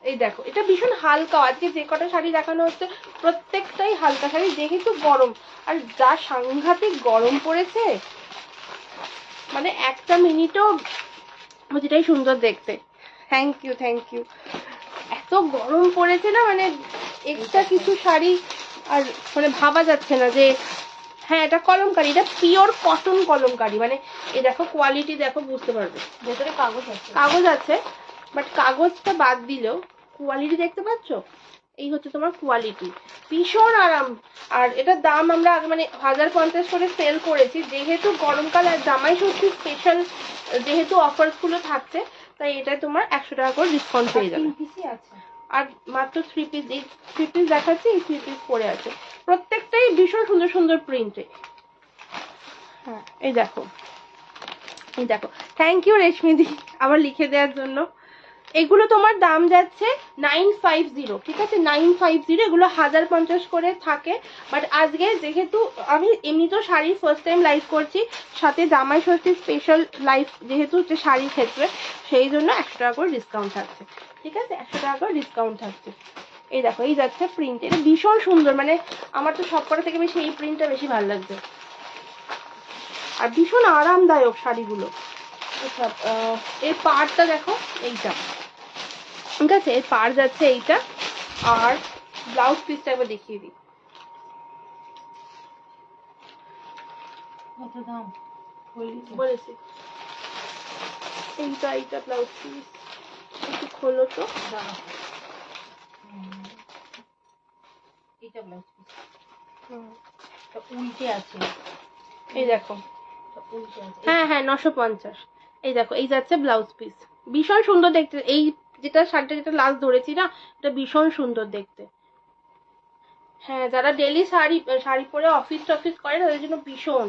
এই দেখো এটা ভীষণ হালকা, আজকে যে কটা শাড়ি দেখানো হচ্ছে প্রত্যেকটাই হালকা শাড়ি, যেহেতু গরম, আর যা সাংঘাতিক গরম পড়েছে, মানে একটা মিনিটও যেটাই সুন্দর দেখতে। Thank you thank you. এত গরম পড়েছে না, মানে এক্সট্রা কিছু শাড়ি আর মানে ভাবা যাচ্ছে না যে, হ্যাঁ এটা কলমকারি, এটা পিওর কটন কলমকারি, মানে এই দেখো কোয়ালিটি দেখো, বুঝতে পারবে। ভেতরে কাগজ আছে, কাগজ আছে, বাট কাগজটা বাদ দিলেও কোয়ালিটি দেখতে পাচ্ছ, এই হচ্ছে তোমার কোয়ালিটি, ভীষণ আরাম। আর এটার দাম আমরা মানে 1050 করে সেল করেছি, যেহেতু গরমকাল আর জামাই ষষ্ঠী স্পেশাল যেহেতু অফার্স গুলো থাকছে, তাই এটা তোমার 100 টাকা করে ডিসকাউন্ট পেয়ে যাবে। আর মাত্র 3 পিস, এই 3 পিস দেখাচ্ছি, এই 3 পিস পরে আছে, প্রত্যেকটাই ভীষণ সুন্দর সুন্দর প্রিন্টে। হ্যাঁ এই দেখো এই দেখো, থ্যাংক ইউ রেশমিদি আবার লিখে দেওয়ার জন্য। এগুলো তোমার দাম যাচ্ছে 950, ঠিক আছে, 950, এগুলো 1050 করে থাকে, বাট আজকে যেহেতু আমি এমনি তো শাড়ি ফার্স্ট টাইম লাইভ করছি, সাথে জামাই ষষ্ঠী স্পেশাল লাইভ যেহেতু হচ্ছে শাড়ির ক্ষেত্রে, সেই জন্য 100 টাকা করে ডিসকাউন্ট থাকছে, ঠিক আছে, 100 টাকা করে ডিসকাউন্ট থাকছে। এই দেখো এই যাচ্ছে প্রিন্ট, এটা ভীষণ সুন্দর, মানে আমার তো সব কটা থেকে বেশি এই প্রিন্টটা বেশি ভালো লাগছে, আর ভীষণ আরামদায়ক শাড়িগুলো। আচ্ছা এর পাড়টা দেখো এইটা, ঠিক আছে, এর পাড় যাচ্ছে এইটা, আর ব্লাউজ পিসটা একবার দেখিয়ে দিই। কত দাম বলেছি, এইটা এইটা ব্লাউজ পিস, একটু খোলো তো, এটা ব্লাউজ পিস, উল্টে আছে, এই দেখো, উল্টে আছে, হ্যাঁ হ্যাঁ 950, এই দেখো এই যাচ্ছে ব্লাউজ পিস, ভীষণ সুন্দর দেখতে। এই যেটা শাড়িটা যেটা লাস্ট ধরেছি না, এটা ভীষণ সুন্দর দেখতে। হ্যাঁ যারা ডেলি শাড়ি পরে অফিস টফিস করে তাদের জন্য ভীষণ,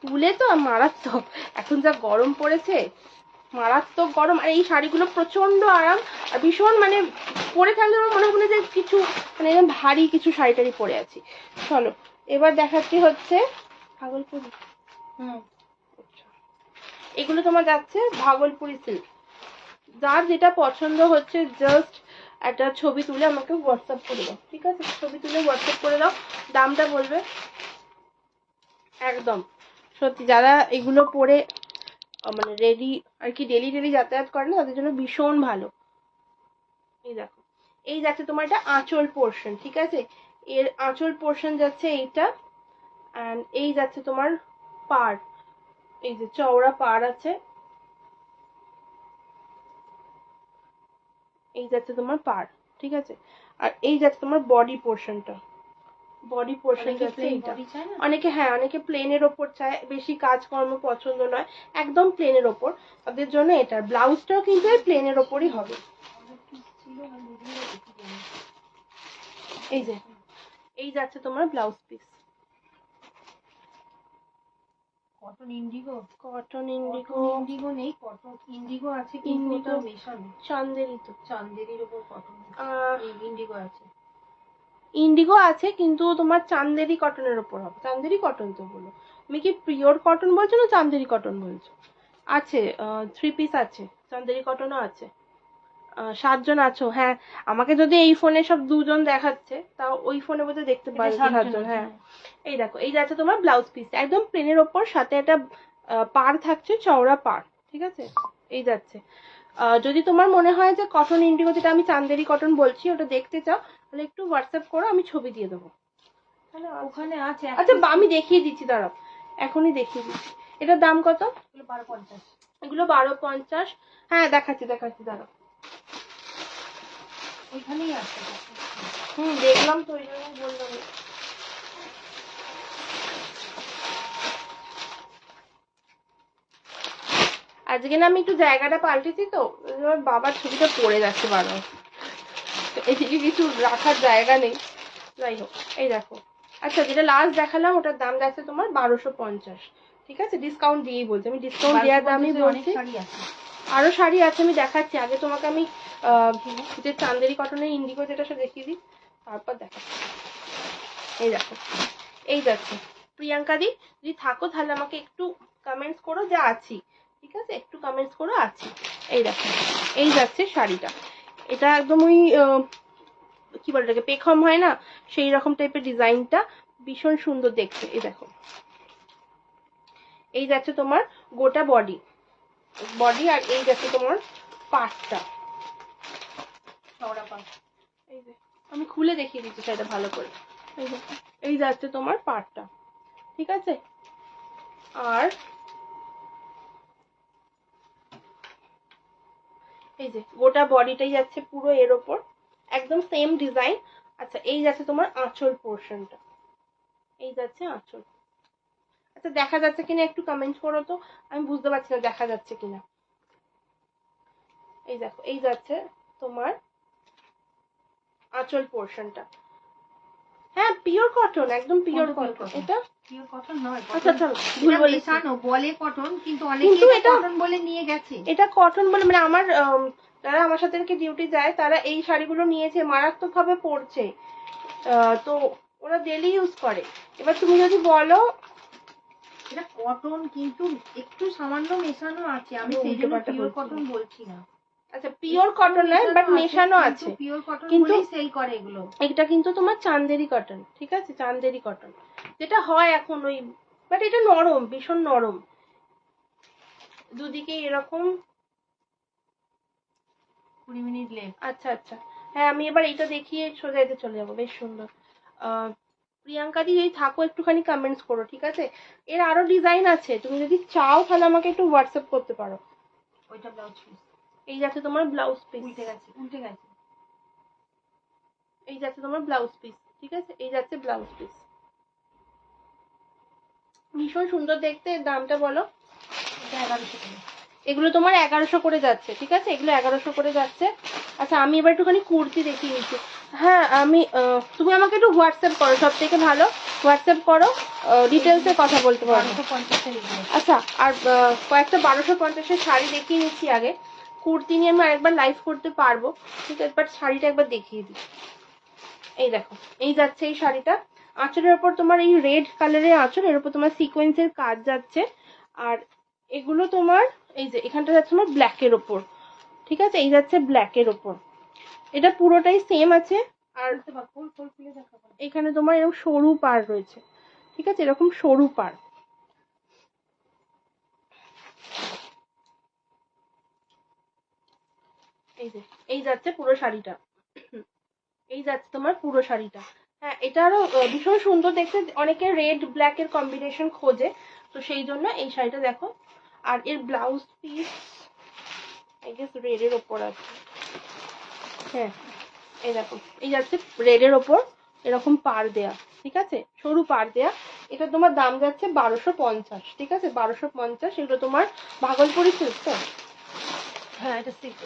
তুলে তো মারাত্মক, এখন যা গরম পড়েছে, মারাত্মক গরম। আর এই শাড়িগুলো প্রচন্ড আরাম আর ভীষণ মানে পরে থাকলে আমার মনে হবে না যে কিছু মানে একদম ভারী কিছু শাড়ি টাড়ি পরে আছি। চলো এবার দেখাচ্ছি হচ্ছে ভাগলপুরি। আচ্ছা, এগুলো তোমার যাচ্ছে ভাগলপুরি সিল্ক। যার যেটা পছন্দ হচ্ছে জাস্ট একটা ছবি তুলে আমাকে হোয়াটসঅ্যাপ করে দাও, ঠিক আছে? ছবি তুলে হোয়াটসঅ্যাপ করে দাও, দামটা বলবে। একদম সত্যি যারা এগুলো পরে মানে রেডি আর কি ডেলি ডেলি যাতায়াত করে না, তাদের জন্য ভীষণ ভালো। এই দেখো, এই যাচ্ছে তোমার এটা আঁচল পোর্শন, ঠিক আছে? এর আঁচল পোর্শন যাচ্ছে এইটা, অ্যান্ড এই যাচ্ছে তোমার পাড়, এই যে চওড়া পাড় আছে, এই যাচ্ছে তোমার পাড়, ঠিক আছে? আর এই যাচ্ছে তোমার বডি পোর্শনটা, বডি পোর্শন যাচ্ছে এইটা। অনেকে হ্যাঁ অনেকে প্লেনের ওপর চায়, বেশি কাজকর্ম পছন্দ নয়, একদম প্লেনের ওপর, তাদের জন্য এটা। ব্লাউজটাও কিন্তু এই প্লেনের ওপরই হবে। এই যে এই যাচ্ছে তোমার blouse piece, cotton Indigo, cotton Indigo. Indigo নেই, কটন ইন্ডিগো আছে কিন্তু ওটা মেশানো চান্দেরি তো, চান্দেরির উপর কটন ইন্ডিগো আছে। ইন্ডিগো আছে কিন্তু তোমার চান্দেরি কটনের ওপর হবে। চান্দেরি কটন তো বলো, তুমি কি পিওর কটন বলছো না চান্দেরি কটন বলছো? আছে 3 পিস আছে, চান্দেরি কটনও আছে। 7 জন আছো, হ্যাঁ আমাকে যদি এই ফোনে সব 2 জন দেখাচ্ছে, তাও ওই ফোনে বোধহয় দেখতে পারবে 7 জন। হ্যাঁ এই দেখো, এই যাচ্ছে তোমার ব্লাউজ পিস, একদম প্লেনের ওপর, সাথে একটা পাড় থাকছে, চওড়া পাড়, ঠিক আছে? এই যাচ্ছে। যদি তোমার মনে হয় যে কটন ইন্ডিগো, যেটা আমি চান্দেরি কটন বলছি, ওটা দেখতে চাও, তাহলে একটু হোয়াটসঅ্যাপ করো, আমি ছবি দিয়ে দেবো। ওখানে আছে। আচ্ছা আমি দেখিয়ে দিচ্ছি, দাঁড়াও এখনই দেখিয়ে দিচ্ছি। এটার দাম কত? 12.50। এগুলো 12.50। হ্যাঁ দেখাচ্ছি দেখাচ্ছি, দাঁড়াও। ওইখানেই আছে। দেখলাম তো, ওই জন্য বললাম। আজকে না আমি একটু জায়গাটা পাল্টেছি তো, আমার বাবার ছবিটা পড়ে যাচ্ছে বারবার, এদিকে কিছু রাখার জায়গা নেই। যাই হোক, এই দেখো। আচ্ছা যেটা লাস্ট দেখালাম ওটার দাম যাচ্ছে তোমার 1250, ঠিক আছে? ডিসকাউন্ট দিয়েই বলছি, আমি ডিসকাউন্ট দেওয়ার দামই বলছি। আরো শাড়ি আছে, আমি দেখাচ্ছি। আগে তোমাকে আমি যে চান্দেরি কটনের ইন্ডিগো যেটা সে দেখিয়ে দিই, তারপর দেখাচ্ছি। এই দেখো, এই যাচ্ছে। প্রিয়াঙ্কা দি যদি থাকো তাহলে আমাকে একটু কমেন্টস করো যে আছি, ঠিক আছে? একটু কমেন্টস করো আছি। এই দেখো, এই যাচ্ছে শাড়িটা। এটা একদম ওই কি বলে এটাকে, পেখম হয় না, সেই রকম টাইপের ডিজাইনটা, ভীষণ সুন্দর দেখতে। এই দেখো, এই যাচ্ছে তোমার গোটা বডি, বডি, আর এই যাচ্ছে তোমার পাটটা, চওড়া পাট। এই যে আমি খুলে দেখিয়ে দিচ্ছি সেটা ভালো করে। এই দেখো, এই যাচ্ছে তোমার পাটটা, ঠিক আছে? আর এই যে গোটা বডিটাই যাচ্ছে পুরো এর ওপর, একদম সেম ডিজাইন। আচ্ছা এই যাচ্ছে তোমার আঁচল পোর্শনটা, এই যাচ্ছে আঁচল। আচ্ছা দেখা যাচ্ছে কিনা একটু কমেন্ট করো তো, আমি বুঝতে পারছি না দেখা যাচ্ছে কিনা। এই দেখো, এই যাচ্ছে তোমার আঁচল পোর্শনটা। হ্যাঁ পিওর কটন, একদম পিওর কটন। এটা পিওর কটন নয়, আচ্ছা আচ্ছা ভুল বলেছি, বলে কটন কিন্তু অনেকে এটা কটন বলে নিয়ে গেছে। এটা কটন বলে মানে আমার যারা আমার সাথে ডিউটি যায় তারা এই শাড়িগুলো নিয়েছে, মারাত্মক ভাবে পরছে, তো ওরা ডেলি ইউজ করে। এবার তুমি যদি বলো এটা কটন কিন্তু একটু সামান্য মেশানো আছে, আমি সেই জন্য পিওর কটন বলছি না। আচ্ছা পিওর কটন নয় বাট মেশানো আছে, পিওর কটন কিন্তু বলেই সেল করে এগুলো। এটা কিন্তু তোমার চান্দেরি কটন, ঠিক আছে? চান্দেরি কটন যেটা হয় এখন ওই, বাট এটা নরম, ভীষণ নরম, দুদিকে এরকম। 20 মিনিট লেট। আচ্ছা আচ্ছা, হ্যাঁ আমি এবার এটা দেখিয়ে সোজা এতে চলে যাবো। বেশ সুন্দর। প্রিয়াঙ্কা দি যদি থাকো একটুখানি কমেন্টস করো, ঠিক আছে? এর আরো ডিজাইন আছে, তুমি যদি চাও তাহলে আমাকে একটু হোয়াটসঅ্যাপ করতে পারো। ওইটা ব্লাউজ পিস। এই যাচ্ছে তোমার ব্লাউজ পিস, উল্টে গেছে উল্টে গেছে। এই যাচ্ছে তোমার ব্লাউজ পিস, ঠিক আছে? এই যাচ্ছে ব্লাউজ পিস, ভীষণ সুন্দর দেখতে। এর দামটা বলো। এটা 1100 টাকা। এগুলো তোমার 1100 করে যাচ্ছে, ঠিক আছে? এগুলো 1100 করে যাচ্ছে। আচ্ছা আমি এবার একটুখানি কুর্তি দেখিয়ে নিচ্ছি। হ্যাঁ আমি তুমি আমাকে একটু হোয়াটসঅ্যাপ করো, সব থেকে ভালো। হোয়াটসঅ্যাপ করো, ডিটেলসে কথা বলতে পারবো। 1250 এগুলো। আচ্ছা, আর কয়েকটা 1250-এর শাড়ি দেখিয়ে নিচ্ছি আগে। কুর্তি নিয়ে আমি আরেকবার লাইভ করতে পারবো, ঠিক আছে, বাট শাড়িটা একবার দেখিয়ে দিই। এই দেখো, এই যাচ্ছে এই শাড়িটা। আঁচলের ওপর তোমার এই রেড কালারের আঁচল, এর উপর তোমার সিকোয়েন্সের কাজ যাচ্ছে। আর এগুলো তোমার এই যে এখানটা যাচ্ছে তোমার ব্ল্যাকের ওপর, ঠিক আছে, এই যাচ্ছে ব্ল্যাকের ওপর। এটা পুরোটাই সেম আছে। আর এখানে তোমার এরকম সরু পাড় রয়েছে, ঠিক আছে, এরকম সরু পাড়। এই যে এই যাচ্ছে পুরো শাড়িটা, এই যাচ্ছে তোমার পুরো শাড়িটা। হ্যাঁ, এটা আরো ভীষণ সুন্দর দেখতে। অনেকে রেড ব্ল্যাক এর কম্বিনেশন খোঁজে, তো সেই জন্য এই শাড়িটা দেখো। আর এর blouse piece I guess red এর ওপর আছে। হ্যাঁ, এই দেখো, এই যাচ্ছে রেড এর ওপর এরকম পাড় দেয়া, ঠিক আছে, সরু পাড় দেয়া। এটা তোমার দাম যাচ্ছে 1250, ঠিক আছে, 1250। এগুলো তোমার ভাগলপুরি সিল্ক তো? হ্যাঁ, এটা সিল্ক।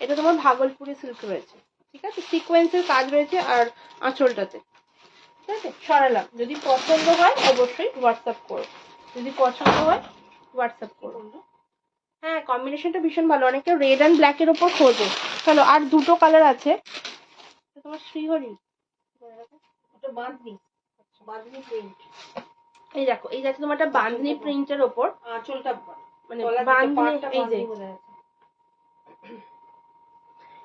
এটা তোমার ভাগলপুরি সিল্ক রয়েছে, ঠিক আছে, সিকোয়েন্সের কাজ রয়েছে আর আঁচলটাতে, ঠিক আছে। সরালাম, যদি পছন্দ হয় অবশ্যই হোয়াটসঅ্যাপ করো, যদি পছন্দ হয় হোয়াটসঅ্যাপ করো। হ্যাঁ, কম্বিনেশনটা ভীষণ ভালো, অনেকে রেড অ্যান্ড ব্ল্যাক এর উপর খোঁজে। চলো, আর দুটো কালার আছে। তোমার শ্রীহরি, ওটা বাঁধনি, বাঁধনি প্রিন্ট। এই দেখো, এই যাচ্ছে তোমার একটা বাঁধনি প্রিন্টের ওপর আঁচলটা মানে বাঁধনি, বাঁধনি, এই যে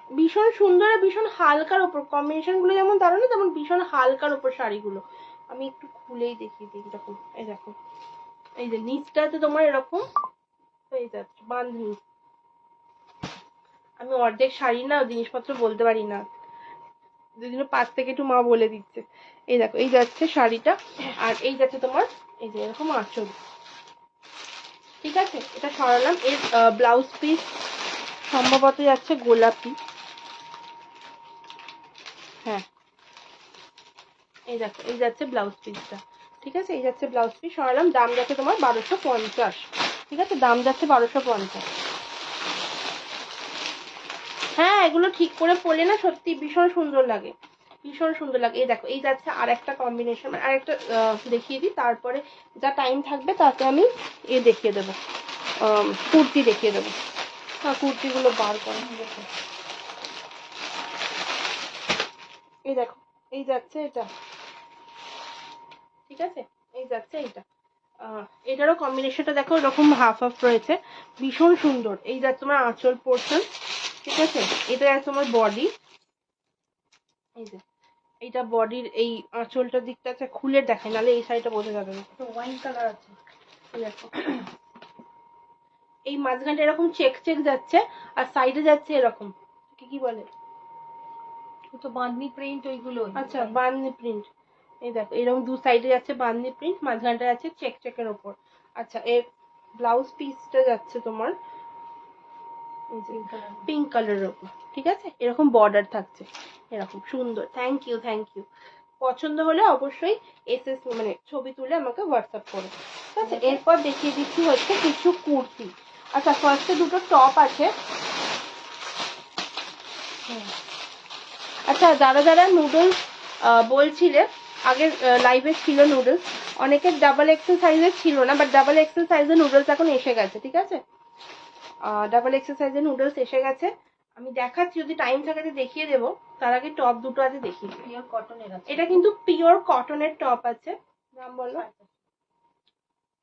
ভীষণ সুন্দর আর ভীষণ হালকার ওপর। কম্বিনেশন গুলো যেমন দারুণ, তেমন ভীষণ হালকার ওপর শাড়িগুলো। আমি একটু খুলেই দেখিয়ে দিই। দেখো, এই দেখো, এই যে নিচটাতে তোমার এরকম হয়ে যাচ্ছে বাঁধনি। আমি অর্ধেক শাড়ি না জিনিসপত্র বলতে পারি না, যেদিন পাশ থেকে একটু মা বলে দিচ্ছে। এই দেখো, এই যাচ্ছে শাড়িটা। আর এই যাচ্ছে তোমার এই যে এরকম আঁচল, ঠিক আছে। এটা সরালাম। এর ব্লাউজ পিস সম্ভবত যাচ্ছে গোলাপি। হ্যাঁ, এই দেখো, এই যাচ্ছে ব্লাউজ পিসটা, ঠিক আছে, এই যাচ্ছে ব্লাউজ পিস। সরালাম। দাম যাচ্ছে তোমার 1250, ঠিক আছে, দাম যাচ্ছে 1250। হ্যাঁ, এগুলো ঠিক করে পরলে না সত্যি ভীষণ সুন্দর লাগে, ভীষণ সুন্দর লাগে। এই দেখো, এই যাচ্ছে আর একটা কম্বিনেশন, আর একটা দেখিয়ে দিই, তারপরে যা টাইম থাকবে তাতে আমি দেখিয়ে দেবো, কুর্তি দেখিয়ে দেবো। হ্যাঁ, কুর্তিগুলো বার করা। এই দেখো, এই যাচ্ছে এটা, ঠিক আছে, এই যাচ্ছে এইটা। এটারও কম্বিনেশনটা দেখো, এরকম হাফ হাফ রয়েছে, ভীষণ সুন্দর। এই যাচ্ছে তোমার আঁচল পোর্শন, ঠিক আছে, এটা যাচ্ছে তোমার বডি। এই যে এইটা বডির এই আঁচলটার দিকটা আছে, খুলে দেখায়, নাহলে এই শাড়িটা বোঝা যাবে না। ওয়াইন কালার আছে, দেখো, এই মাঝখানটা এরকম চেক চেক যাচ্ছে, আর সাইডে যাচ্ছে এরকম, কি বলে, তো বাঁধনি প্রিন্ট ওইগুলো। আচ্ছা, বাঁধনি প্রিন্ট। এই দেখো, এরকম দু সাইডে যাচ্ছে বাঁধনি প্রিন্ট, মাঝখানটা যাচ্ছে চেক চেকের ওপর। আচ্ছা, এর ব্লাউজ পিসটা যাচ্ছে তোমার পিঙ্ক কালারের ওপর, ঠিক আছে, এরকম বর্ডার থাকছে, এরকম সুন্দর। Thank you, thank you. পছন্দ হলে অবশ্যই এসএস মানে ছবি তুলে আমাকে হোয়াটসঅ্যাপ করো, ঠিক আছে। এরপর দেখিয়ে দিচ্ছি হচ্ছে কিছু কুর্তি। আচ্ছা, ফার্স্টে দুটো টপ আছে। আচ্ছা, যারা যারা নুডলস বলছিলে, আগের লাইভে ছিল নুডলস, অনেকের ডাবল এক্সেল সাইজের ছিল না, বাট ডাবল এক্সেল সাইজের নুডলস এখন এসে গেছে, ঠিক আছে, ডাবল এক্সেল সাইজের নুডলস এসে গেছে। আমি দেখাচ্ছি, যদি টাইম থাকে দেখিয়ে দেবো, তার আগে টপ দুটো আছে দেখিয়ে। পিওর কটনের আছে, এটা কিন্তু পিওর কটনের টপ আছে। দাম বলো।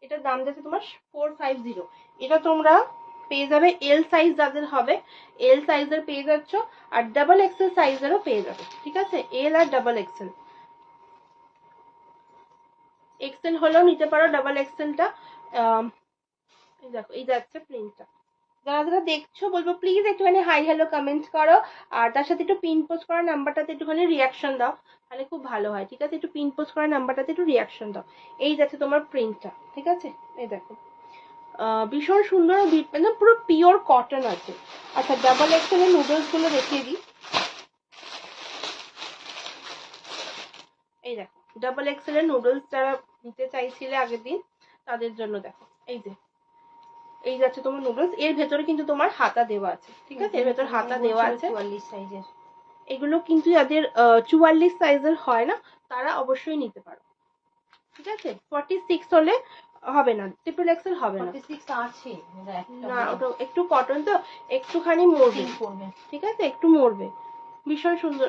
এটার দাম যাচ্ছে তোমার 450। এটা তোমরা পেয়ে যাবে এল সাইজ, যাদের হবে এল সাইজের পেয়ে যাচ্ছ, আর ডাবল এক্সেল সাইজেরও পেয়ে যাবে, ঠিক আছে, এল আর ডাবল এক্সেল। এক্সেল হলেও নিতে পারো, ডাবল এক্সেলটা। এই দেখো, এই যাচ্ছে প্রিন্টটা। যারা যারা দেখছো বলবো প্লিজ একটুখানি হাই হ্যালো কমেন্ট করো, আর তার সাথে একটু পিন পোস্ট করা নাম্বারটাতে একটুখানি রিয়াকশন দাও, তাহলে খুব ভালো হয়, ঠিক আছে। একটু পিন পোস্ট করা নাম্বারটাতে একটু রিয়াকশন দাও। এই যাচ্ছে তোমার প্রিন্টটা, ঠিক আছে, এই দেখো, ভীষণ সুন্দর, একদম পুরো পিওর কটন আছে। আচ্ছা, ডাবল এক্সেলের নুডলস গুলো দেখিয়ে দিই। এই দেখো, ডাবল এক্সেলের নুডলস যারা নিতে চাইছিলে আগের দিন, তাদের জন্য দেখো, এই যে এই যাচ্ছে তোমার নুডলস। এর ভেতরে কিন্তু তোমার হাতা দেওয়া আছে, ঠিক আছে, এর ভেতর হাতা দেওয়া আছে। 44 সাইজের এগুলো কিন্তু যাদের 44 সাইজের হয় না, তারা অবশ্যই নিতে পারো, ঠিক আছে 46 হলে হবে না, ট্রিপল এক্সেল হবে না। 46 আছে না ওটা একটু কটন তো একটুখানি মরবে, ঠিক আছে একটু মরবে। ভীষণ সুন্দর,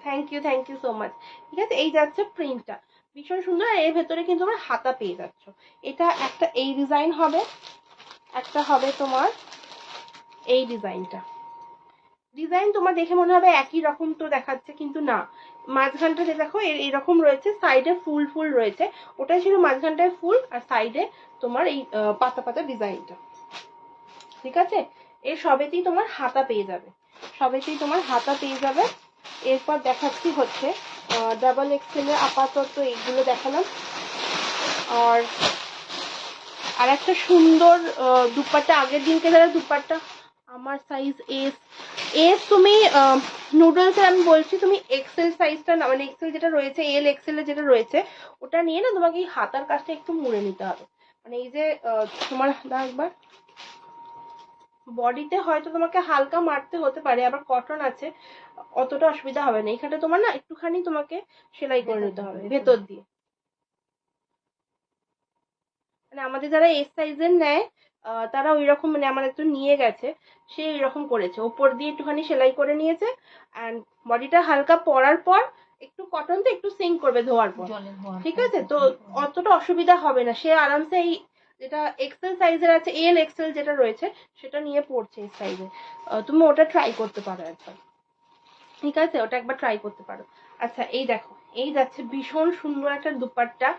থ্যাংক ইউ সো মাচ। ঠিক আছে এই যাচ্ছে প্রিন্টটা, ভীষণ সুন্দর। আর এর ভেতরে কিন্তু আমার হাতা পেয়ে যাচ্ছ। এটা একটা এই ডিজাইন হবে, একটা হবে তোমার এই ডিজাইনটা। ডিজাইন তোমার দেখে মনে হবে একই রকম তো দেখাচ্ছে, কিন্তু না, মাঝখানটা যে দেখো এরকম রয়েছে, সাইডে ফুল ফুল রয়েছে, ওটাই ছিল মাঝখানটায় ফুল, আর সাইডে তোমার এই পাতা পাতা ডিজাইনটা। ঠিক আছে এর সবেতেই তোমার হাতা পেয়ে যাবে, সবেতেই তোমার হাতা পেয়ে যাবে। এরপর দেখাচ্ছি হচ্ছে ডাবল এক্সেলের আপাতত এইগুলো দেখালাম। আর একটা সুন্দর দুপাট্টা, আগের দিনকে যারা দুপাট্টা, আমার সাইজ এস তুমি নুডলসের আমি বলছি, তুমি এক্সেল সাইজটা না, মানে এক্সেল যেটা রয়েছে, এল এক্সেল যেটা রয়েছে ওটা নিয়ে না তোমাকে এই হাতার কাজটা একটু মুড়ে নিতে হবে। মানে এই যে তোমার একবার বডিতে হয়তো তোমাকে হালকা মারতে হতে পারে, আবার কটন আছে, অতটা অসুবিধা হবে না। এখানে তোমার না একটুখানি তোমাকে সেলাই করে নিতে হবে ভেতর দিয়ে। মানে আমাদের যারা এস সাইজের নেয় তারা ওই রকম, মানে আমার একটু নিয়ে গেছে, সে ওই রকম করেছে, ওপর দিয়ে একটুখানি সেলাই করে নিয়েছে, অ্যান্ড বডিটা হালকা পরার পর একটু কটন তো একটু সিঙ্ক করবে ধোয়ার পর, ঠিক আছে, তো অতটা অসুবিধা হবে না। সে আরামসে এই যেটা এক্সেল সাইজের আছে, এল এক্সেল যেটা রয়েছে সেটা নিয়ে পড়ছে এই সাইজে, তুমি ওটা ট্রাই করতে পারো একবার, ঠিক আছে ওটা একবার ট্রাই করতে পারো। আচ্ছা এই দেখো এই যাচ্ছে ভীষণ সুন্দর একটা দুপাট্টা।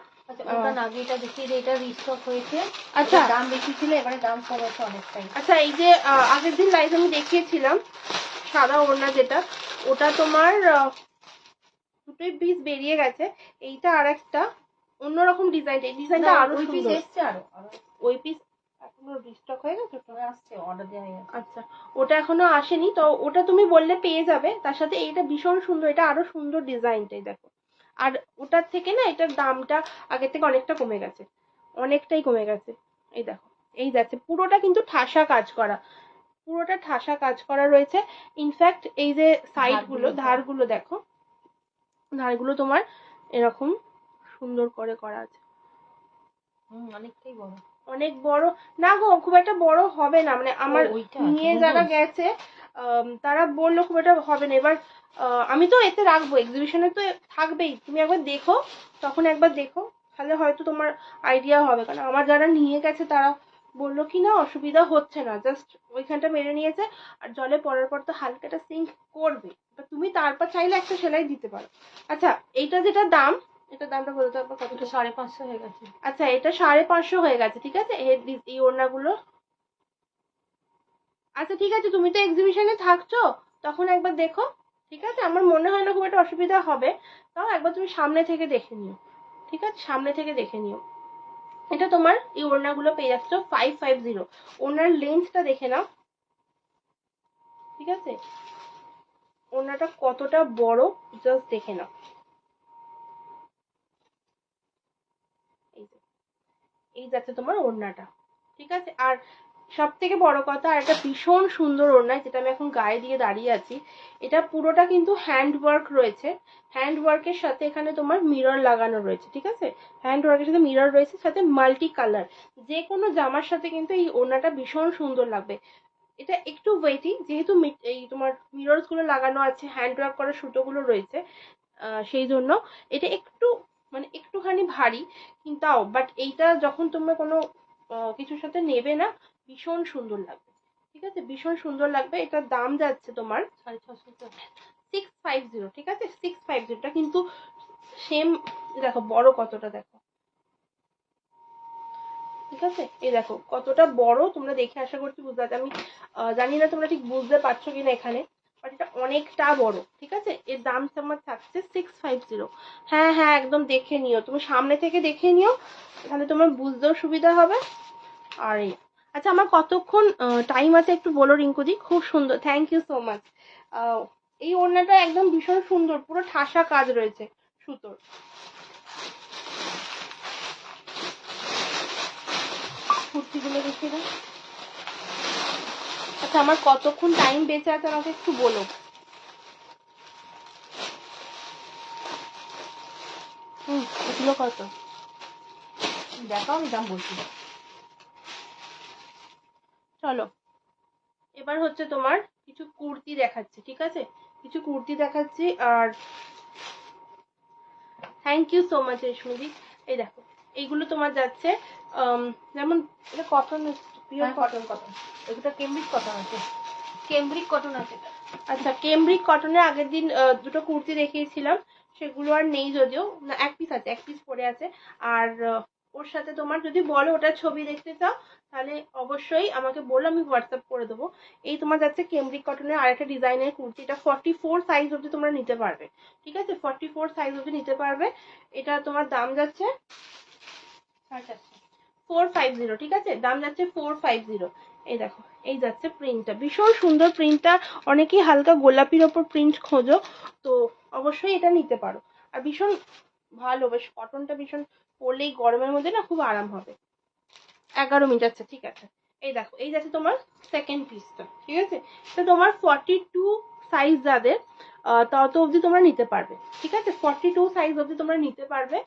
আচ্ছা দাম বেশি ছিল, এবারে দাম কমেছে অনেকটাই। আচ্ছা এই যে আগের দিন লাইভ আমি দেখিয়েছিলাম সাদা ওড়না যেটা, ওটা তোমার দুটোই পিস বেরিয়ে গেছে। এইটা আর একটা অন্যরকম ডিজাইন, এই ডিজাইনটা আরো সুন্দর এসছে, আরো ওই পিস এখনো রিস্টক হয়ে গেছে, আসছে, অর্ডার দেওয়া হয়ে গেছে। আচ্ছা ওটা এখনো আসেনি, তো ওটা তুমি বললে পেয়ে যাবে। তার সাথে এইটা ভীষণ সুন্দর, এটা আরো সুন্দর ডিজাইনটাই দেখো। আর ওটার থেকে না এটার দামটা আগের থেকে অনেকটা কমে গেছে, অনেকটাই কমে গেছে। এই দেখো এই যাচ্ছে পুরোটা কিন্তু ঠাসা কাজ করা, পুরোটা ঠাসা কাজ করা রয়েছে। ইনফ্যাক্ট এই যে সাইড গুলো, ধারগুলো দেখো, ধারগুলো তোমার এরকম সুন্দর করে করা আছে। অনেকটাই বড়, অনেক বড় না গো, খুব একটা বড় হবে না, মানে আমার নিয়ে যারা গেছে তারা বললো খুব একটা হবে না। এবার আমি তো এতে রাখবো, এক্সিবিশনে তো থাকবেই, তুমি একবার দেখো, তখন একবার দেখো, তাহলে হয়তো তোমার আইডিয়া হবে। কারণ আমার যারা নিয়ে গেছে তারা বললো কি না অসুবিধা হচ্ছে না, জাস্ট ওইখানটা মেরে নিয়েছে, আর জলে পড়ার পর তো হালকাটা সিঙ্ক করবে, তুমি তারপর চাইলে একটা সেলাই দিতে পারো। আচ্ছা এইটা যেটা দাম, এটা দামটা বলতে হবে কত? 550 হয়ে গেছে। আচ্ছা এটা 550 হয়ে গেছে, ঠিক আছে এই ওড়নাগুলো। আচ্ছা ঠিক আছে তুমি তো এক্সিবিশনে থাকছো, তখন একবার দেখো, ঠিক আছে আমার মনে হয় না খুব একটা অসুবিধা হবে, তাও একবার তুমি সামনে থেকে দেখে নিও, ঠিক আছে সামনে থেকে দেখে নিও। এটা তোমার এই ওড়নাগুলো পেয়ে যাচ্ছ 550। ওড়নার লেন্থটা দেখে নাও, ঠিক আছে ওড়নাটা কতটা বড় জাস্ট দেখে নাও। এই যাচ্ছে তোমার ওড়নাটা, ঠিক আছে। আর সব থেকে বড় কথা, আর একটা ভীষণ সুন্দর ওড়না যেটা আমি এখন গায়ে দিয়ে দাঁড়িয়ে আছি, এটা পুরোটা কিন্তু হ্যান্ড ওয়ার্ক রয়েছে, হ্যান্ড ওয়ার্কের সাথে এখানে তোমার মিরর লাগানো রয়েছে, ঠিক আছে হ্যান্ড ওয়ার্কের সাথে মিরর রয়েছে, সাথে মাল্টি কালার, যে কোনো জামার সাথে কিন্তু এই ওড়নাটা ভীষণ সুন্দর লাগবে। এটা একটু ওয়েটি, যেহেতু এই তোমার মিররস গুলো লাগানো আছে, হ্যান্ড ওয়ার্ক করা সুতোগুলো রয়েছে, সেই জন্য এটা একটু মানে একটুখানি ভারী, কিন্তু তাও বাট এইটা যখন তোমরা কোনো কিছুর সাথে নেবে না ভীষণ সুন্দর লাগবে, ঠিক আছে ভীষণ সুন্দর লাগবে। এটার দাম যাচ্ছে তোমার 650, ঠিক আছে 650টা কিন্তু সেম, দেখো বড় কতটা দেখো, ঠিক আছে এই দেখো কতটা বড়, তোমরা দেখে আশা করছি বুঝতে পারছো। আমি জানি না তোমরা ঠিক বুঝতে পারছো কিনা এখানে, বাট এটা অনেকটা বড়, ঠিক আছে এর দাম তোমার থাকছে 650। হ্যাঁ হ্যাঁ একদম দেখে নিও, তুমি সামনে থেকে দেখে নিও, তাহলে তোমার বুঝতেও সুবিধা হবে। আর আচ্ছা আমার কতক্ষণ টাইম আছে একটু বলো রিঙ্কুদি। খুব সুন্দর, থ্যাংক ইউ সো মাচ। এই ওড়নাটা একদম ভীষণ সুন্দর, পুরো ঠাসা কাজ রয়েছে সুতোর। কুর্তিগুলো দেখে দাও। আচ্ছা আমার কতক্ষণ টাইম বেঁচে আছে আমাকে একটু বলো। এগুলো কত? দেখাও, আমি দাম বলছি। চলো এবার হচ্ছে তোমার কিছু কুর্তি দেখাচ্ছি, ঠিক আছে? কিছু কুর্তি দেখাচ্ছি। আর থ্যাংক ইউ সো মাচ রেশমিদি। এই দেখো এইগুলো তোমার যাচ্ছে যেমন এটা কটন, পিওর কটন। কটন, এগুলো কেমব্রিক কটন আছে, কেমব্রিক কটন আছে। আচ্ছা, কেমব্রিক কটনের আগের দিন দুটো কুর্তি দেখিয়েছিলাম, সেগুলো আর নেই, যদিও না এক পিস আছে, এক পিস পরে আছে। আর ওর সাথে তোমার যদি বলো ওটার ছবি দেখতে চাও তাহলে অবশ্যই আমাকে বলো, আমি হোয়াটসঅ্যাপ করে দেবো। এই তোমার যাচ্ছে কেমব্রিক কটনের আরেকটা ডিজাইনের কুর্তি, এটা 44 সাইজ অবধি তোমরা নিতে পারবে, ঠিক আছে? 44 সাইজ অবধি নিতে পারবে। এটা তোমার দাম যাচ্ছে 450, ঠিক আছে? দাম যাচ্ছে 450। এই দেখো এই যাচ্ছে প্রিন্টটা, ভীষণ সুন্দর প্রিন্টটা। অনেকেই হালকা গোলাপির ওপর প্রিন্ট খোঁজো, তো অবশ্যই এটা নিতে পারো। আর ভীষণ ভালো, বেশ কটনটা ভীষণ, পরলেই গরমের মধ্যে না খুব আরাম হবে। 11 মিনিট, আচ্ছা ঠিক আছে। এই দেখো এই যাচ্ছে তোমার সেকেন্ড পিসটা, ঠিক আছে? তো তোমার 42 সাইজ যাদের তত অবধি তোমরা নিতে পারবে, ঠিক আছে? 42 সাইজ অবধি তোমরা নিতে পারবে।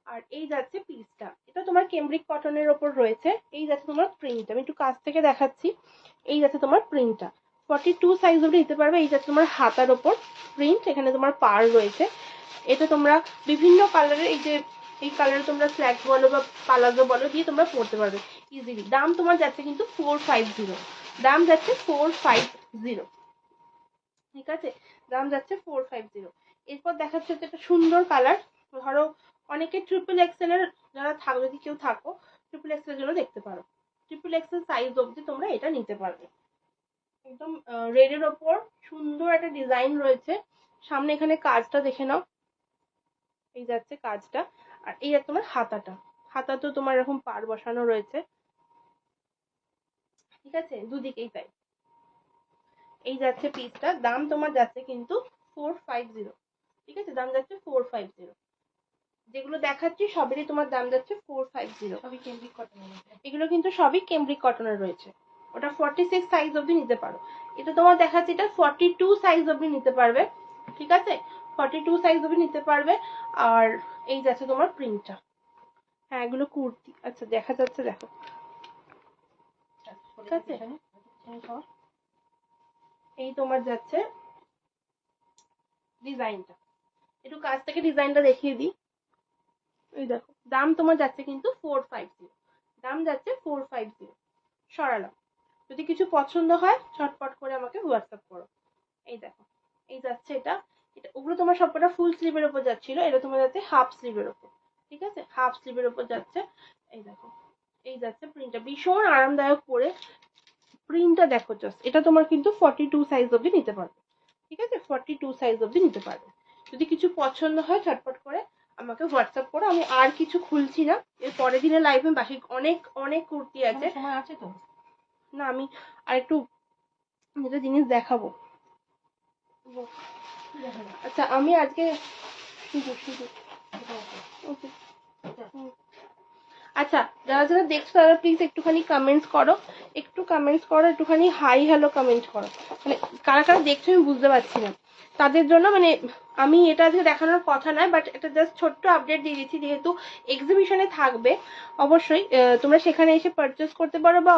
আর এই যাচ্ছে পিসটা, এটা তোমার কেমব্রিক কটনের ওপর রয়েছে। এই যাচ্ছে তোমার প্রিন্ট, আমি একটু কাছ থেকে দেখাচ্ছি। এই যাচ্ছে তোমার প্রিন্টটা, 42 সাইজ অবধি নিতে পারবে। এই যাচ্ছে তোমার হাতার ওপর প্রিন্ট, এখানে তোমার পার রয়েছে। এটা তোমরা বিভিন্ন কালারের, এই যে এই কালারে তোমরা স্ল্যাক বলো বা পালাজো বলো দিয়ে তোমরা পরতে পারবে ইজিলি। দাম তোমার যাচ্ছে কিন্তু 450, দাম যাচ্ছে 450, ঠিক আছে? দাম যাচ্ছে 450। এরপর দেখাচ্ছে হচ্ছে একটা সুন্দর কালার। ধরো অনেকে ট্রিপল এক্সেল এর যারা থাকো, যদি কেউ থাকো ট্রিপল এক্সেল এর জন্য দেখতে পারো। ট্রিপল এক্সেল সাইজ অবধি তোমরা এটা নিতে পারবে। একদম রেড এর ওপর সুন্দর একটা ডিজাইন রয়েছে। সামনে এখানে কাজটা দেখে নাও, এই যাচ্ছে কাজটা। আর এই যাচ্ছে তোমার হাতাটা, হাতাতেও তোমার এরকম পার বসানো রয়েছে, ঠিক আছে? দুদিকেই তাই। এই যাচ্ছে পিসটা, দাম তোমার যাচ্ছে কিন্তু 450, ঠিক আছে? দাম যাচ্ছে 450। যেগুলো দেখাচ্ছি সবেরই তোমার দাম যাচ্ছে 450। সবই কেমব্রিক কটনের মধ্যে। এগুলো কিন্তু সবই কেমব্রিক কটনের রয়েছে। ওটা 46 সাইজ অবধি নিতে পারো। এটা তোমার দেখাচ্ছি, এটা 42 সাইজ অবধি নিতে পারবে, ঠিক আছে? 42 সাইজ অবধি নিতে পারবে। আর এই যাচ্ছে তোমার প্রিন্টটা। হ্যাঁ এগুলো কুর্তি, আচ্ছা দেখা যাচ্ছে, দেখো ঠিক আছে? এই তোমার যাচ্ছে ডিজাইনটা, একটু কাছ থেকে ডিজাইনটা দেখিয়ে দিই। এই দেখো দাম তোমার যাচ্ছে কিন্তু 450, দাম যাচ্ছে 450। সরালাম, যদি কিছু পছন্দ হয় ঝটপট করে আমাকে হোয়াটসঅ্যাপ করো। এই দেখো এই যাচ্ছে এটা, এটা ওগুলো তোমার সবকটা ফুল স্লিভের উপর যাচ্ছিল, এটা তোমার যাচ্ছে হাফ স্লিভের উপর, ঠিক আছে? হাফ স্লিভের উপর যাচ্ছে। এই দেখো এই যাচ্ছে প্রিন্টটা, ভীষণ আরামদায়ক পরে। প্রিন্টটা দেখো জাস্ট, এটা তোমার কিন্তু 42 সাইজ অবধি নিতে পারবে, ঠিক আছে? 42 সাইজ অবধি নিতে পারবে। যদি কিছু পছন্দ হয় ঝটপট করে আমাকে হোয়াটসঅ্যাপ করো। আমি আর কিছু খুলছি না, এর পরের দিনে লাইভে বাকি অনেক অনেক কুর্তি আছে। সময় আছে তো? না আমি আর একটু যেটা জিনিস দেখাবো। আচ্ছা আমি আজকে ওকে, আচ্ছা যারা যারা দেখছো তারা প্লিজ একটুখানি কমেন্টস করো, একটু কমেন্টস করো, একটুখানি হাই হ্যালো কমেন্ট করো। মানে কারা কারা দেখছো আমি বুঝতে পারছি না, তাদের জন্য মানে আমি এটা আজকে দেখানোর কথা নয়, বাট একটা জাস্ট ছোট্ট আপডেট দিয়ে দিচ্ছি। যেহেতু এক্সিবিশনে থাকবে, অবশ্যই তোমরা সেখানে এসে পারচেস করতে পারো বা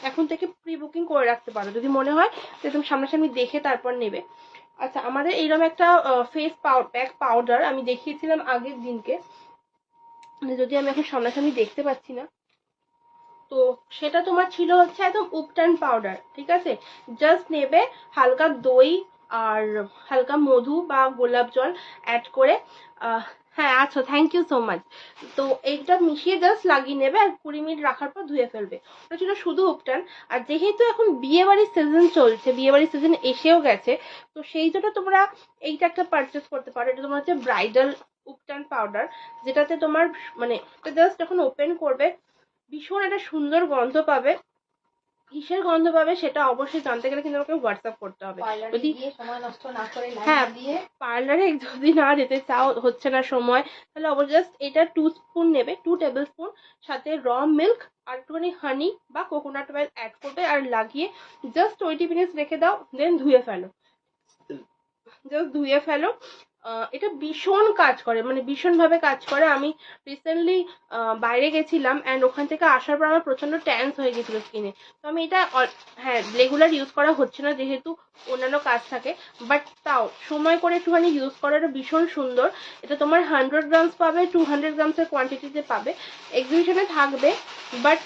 এখন থেকে প্রি বুকিং করে রাখতে পারো যদি মনে হয় যে তুমি সামনাসামনি দেখে তারপর নেবে। আচ্ছা আমাদের এইরকম একটা ফেস প্যাক পাউডার আমি দেখিয়েছিলাম আগের দিনকে, মানে যদি আমি এখন সামনাসামনি দেখতে পাচ্ছি না, তো সেটা তোমার ছিল হচ্ছে একদম উপটান পাউডার, ঠিক আছে? জাস্ট নেবে হালকা দই আর হালকা মধু বা গোলাপ জল অ্যাড করে, হ্যাঁ আচ্ছা থ্যাংক ইউ সো মাচ। তো এইটা মিশিয়ে জাস্ট লাগিয়ে নেবে আর 20 মিনিট রাখার পর ধুয়ে ফেলবে। ওটা ছিল শুধু উপটান। আর যেহেতু এখন বিয়ে বাড়ির সিজন চলছে, বিয়ে বাড়ির সিজন এসেও গেছে, তো সেই জন্য তোমরা এইটা একটা পারচেস করতে পারো। এটা তোমার হচ্ছে ব্রাইডাল উপটান পাউডার, যেটাতে তোমার মানে জাস্ট যখন ওপেন করবে ভীষণ একটা সুন্দর গন্ধ পাবে। কিসের গন্ধ পাবে সেটা অবশ্যই জানতে গেলে কিন্তু আমাকে হোয়াটসঅ্যাপ করতে হবে। যদি সময় নষ্ট না করে হ্যাঁ পার্লারে যদি না যেতে চাও, হচ্ছে না সময়, তাহলে অবশ্যই জাস্ট এটা 2 স্পুন নেবে, 2 টেবিল স্পুন, সাথে র মিল্ক আর একটুখানি হানি বা কোকোনাট অয়েল অ্যাড করবে আর লাগিয়ে জাস্ট 20 মিনিটস রেখে দাও, দেন ধুয়ে ফেলো, জাস্ট ধুয়ে ফেলো। এটা ভীষণ কাজ করে, মানে ভীষণভাবে কাজ করে। আমি রিসেন্টলি বাইরে গেছিলাম অ্যান্ড ওখান থেকে আসার পর আমার প্রচন্ড ট্যান্স হয়ে গেছিল স্কিনে। তো আমি এটা হ্যাঁ রেগুলার ইউজ করা হচ্ছে না যেহেতু অন্যান্য কাজ থাকে, বাট তাও সময় করে একটুখানি ইউজ করাটা ভীষণ সুন্দর। এটা তোমার 100 গ্রামস পাবে, 200 গ্রামসের কোয়ান্টিটিতে পাবে, এক্সিবিশনে থাকবে। বাট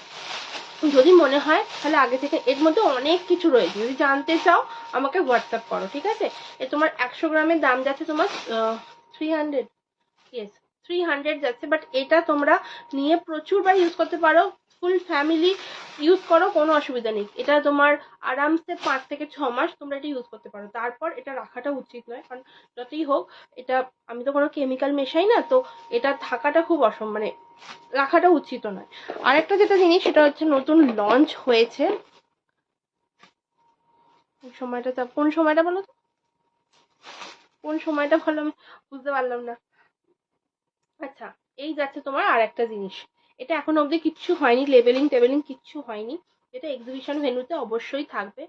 যদি মনে হয় তাহলে আগে থেকে, এর মধ্যে অনেক কিছু রয়েছে, যদি জানতে চাও আমাকে হোয়াটসঅ্যাপ করো, ঠিক আছে। এ তোমার 100 গ্রামের দাম যাচ্ছে তোমার 300, ইয়েস 300 যাচ্ছে। বাট এটা তোমরা নিয়ে প্রচুরবার ইউজ করতে পারো, ফুল ফ্যামিলি ইউজ করো, কোনো অসুবিধা নেই। এটা তোমার আরামসে 5 থেকে 6 মাস তোমরা এটা ইউজ করতে পারো। তারপর এটা রাখাটা উচিত নয়, কারণ যতই হোক এটা আমি তো কোনো কেমিক্যাল মেশাই না, তো এটা থাকাটা খুব মানে রাখাটা উচিত নয়। আরেকটা যেটা জিনিস সেটা হচ্ছে নতুন লঞ্চ হয়েছে, কোন সময়টা বলো তো, কোন সময়টা বলো, আমি বুঝতে পারলাম না। আচ্ছা, এই যাচ্ছে তোমার আর একটা জিনিস, এটা এখন অবধি কিচ্ছু হয়নি, লেবেলিং টেবেলিং কিচ্ছু হয়নি, এটা এক্সিবিশন ভেন্যুতে অবশ্যই থাকবে।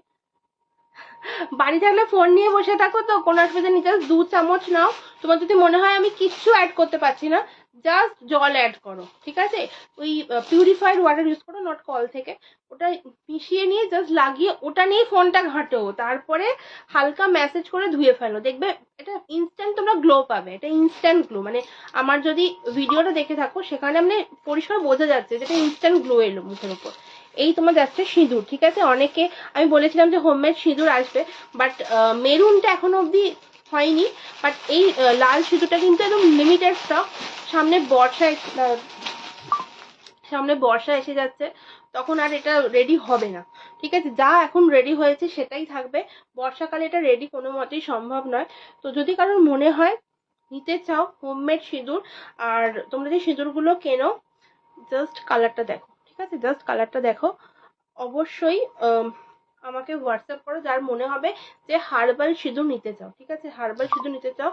বাড়ি থাকলে ফোন নিয়ে বসে থাকো তো কোনো অসুবিধা নেই, জাস্ট 2 চামচ নাও। তোমার যদি মনে হয় আমি কিচ্ছু অ্যাড করতে পারছি না, জাস্ট জল অ্যাড করো, ঠিক আছে। ওই পিউরিফাইড ওয়াটার ইউজ করো, নট কল থেকে, ওটা মিশিয়ে নিয়ে জাস্ট লাগিয়ে ওটা নিয়ে ফোনটা ঘাঁটো, তারপরে হালকা ম্যাসেজ করে ধুয়ে ফেলো, দেখবে এটা ইনস্ট্যান্ট তোমরা গ্লো পাবে। এটা ইনস্ট্যান্ট গ্লো, মানে আমার যদি ভিডিওটা দেখে থাকো সেখানে মানে পরিষ্কার বোঝা যাচ্ছে যেটা ইনস্ট্যান্ট গ্লো এলো মুখের উপর। এই তোমার যাচ্ছে সিঁদুর, ঠিক আছে। অনেকে আমি বলেছিলাম যে হোমমেড সিঁদুর আসবে, বাট মেরুনটা এখনো অবধি হয়নি, বাট এই লাল সিঁদুরটা কিন্তু একদম লিমিটেড স্টক। সামনে বর্ষা এসে যাচ্ছে, তখন আর এটা রেডি হবে না, ঠিক আছে। যা এখন রেডি হয়েছে সেটাই থাকবে, বর্ষাকালে এটা রেডি কোনো মতেই সম্ভব নয়। তো যদি কারোর মনে হয় নিতে চাও হোমমেড সিঁদুর, আর তোমরা যে সিঁদুরগুলো কেনো জাস্ট কালারটা দেখো, ঠিক আছে, জাস্ট কালারটা দেখো। অবশ্যই আমাকে হোয়াটসঅ্যাপ করো যার মনে হবে যে হার্বাল সিঁদুর নিতে চাও, ঠিক আছে, হার্বাল সিঁদুর নিতে চাও,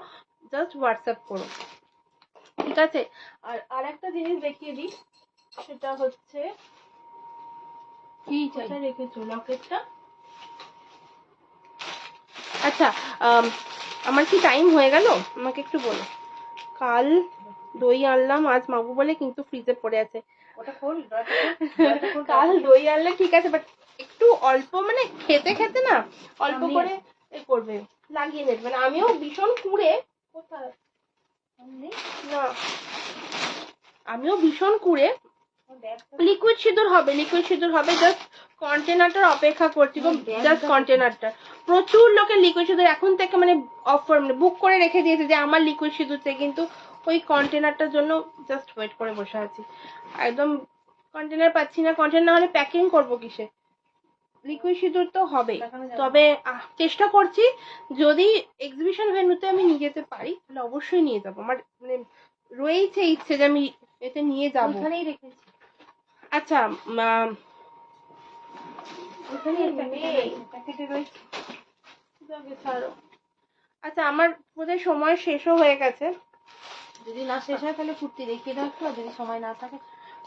জাস্ট হোয়াটসঅ্যাপ করো, ঠিক আছে। আর আরেকটা জিনিস দেখিয়ে দিই, সেটা হচ্ছে কি কোথায় রেখেছো লকেটটা। আচ্ছা, আমার কি টাইম হয়ে গেল আমাকে একটু বলো। কাল দই আনলাম, আজ মাগু বলে কিন্তু ফ্রিজে পড়ে আছে। ওটা খোল, কাল দই আনলে ঠিক আছে, বাট একটু অল্প, মানে খেতে খেতে না অল্প করে এ করবে, লাগিয়ে নেবে। মানে আমিও ভীষণ কুড়ে, কোথায় না, আমিও ভীষণ কুড়ে। লিকুইড সিঁদুর হবে, লিকুইড সিঁদুর হবে, জাস্ট কন্টেনারটার অপেক্ষা করছি গো, জাস্ট কন্টেনারটা। প্রচুর লোকের লিকুইড সিঁদুর এখন থেকে মানে অফার, মানে বুক করে রেখে দিয়েছে যে আমার লিকুইড সিঁদুর চাই, কিন্তু ওই কন্টেনারটার জন্য জাস্ট ওয়েট করে বসে আছি। একদম কন্টেনার পাচ্ছি না, কন্টেনার না হলে প্যাকিং করবো কিসে। লিকুইড সিঁদুর তো হবে, তবে চেষ্টা করছি যদি এক্সিবিশন ভেন্যুতে আমি নিয়ে যেতে পারি তাহলে অবশ্যই নিয়ে যাবো। আমার মানে রয়েছে ইচ্ছে যে আমি এতে নিয়ে যাবো। ওখানেই রেখেছি। আচ্ছা, আচ্ছা আমার বোধহয় সময় শেষও হয়ে গেছে। যদি না শেষ হয় তাহলে কুর্তি দেখিয়ে দাও, যদি সময় না থাকে।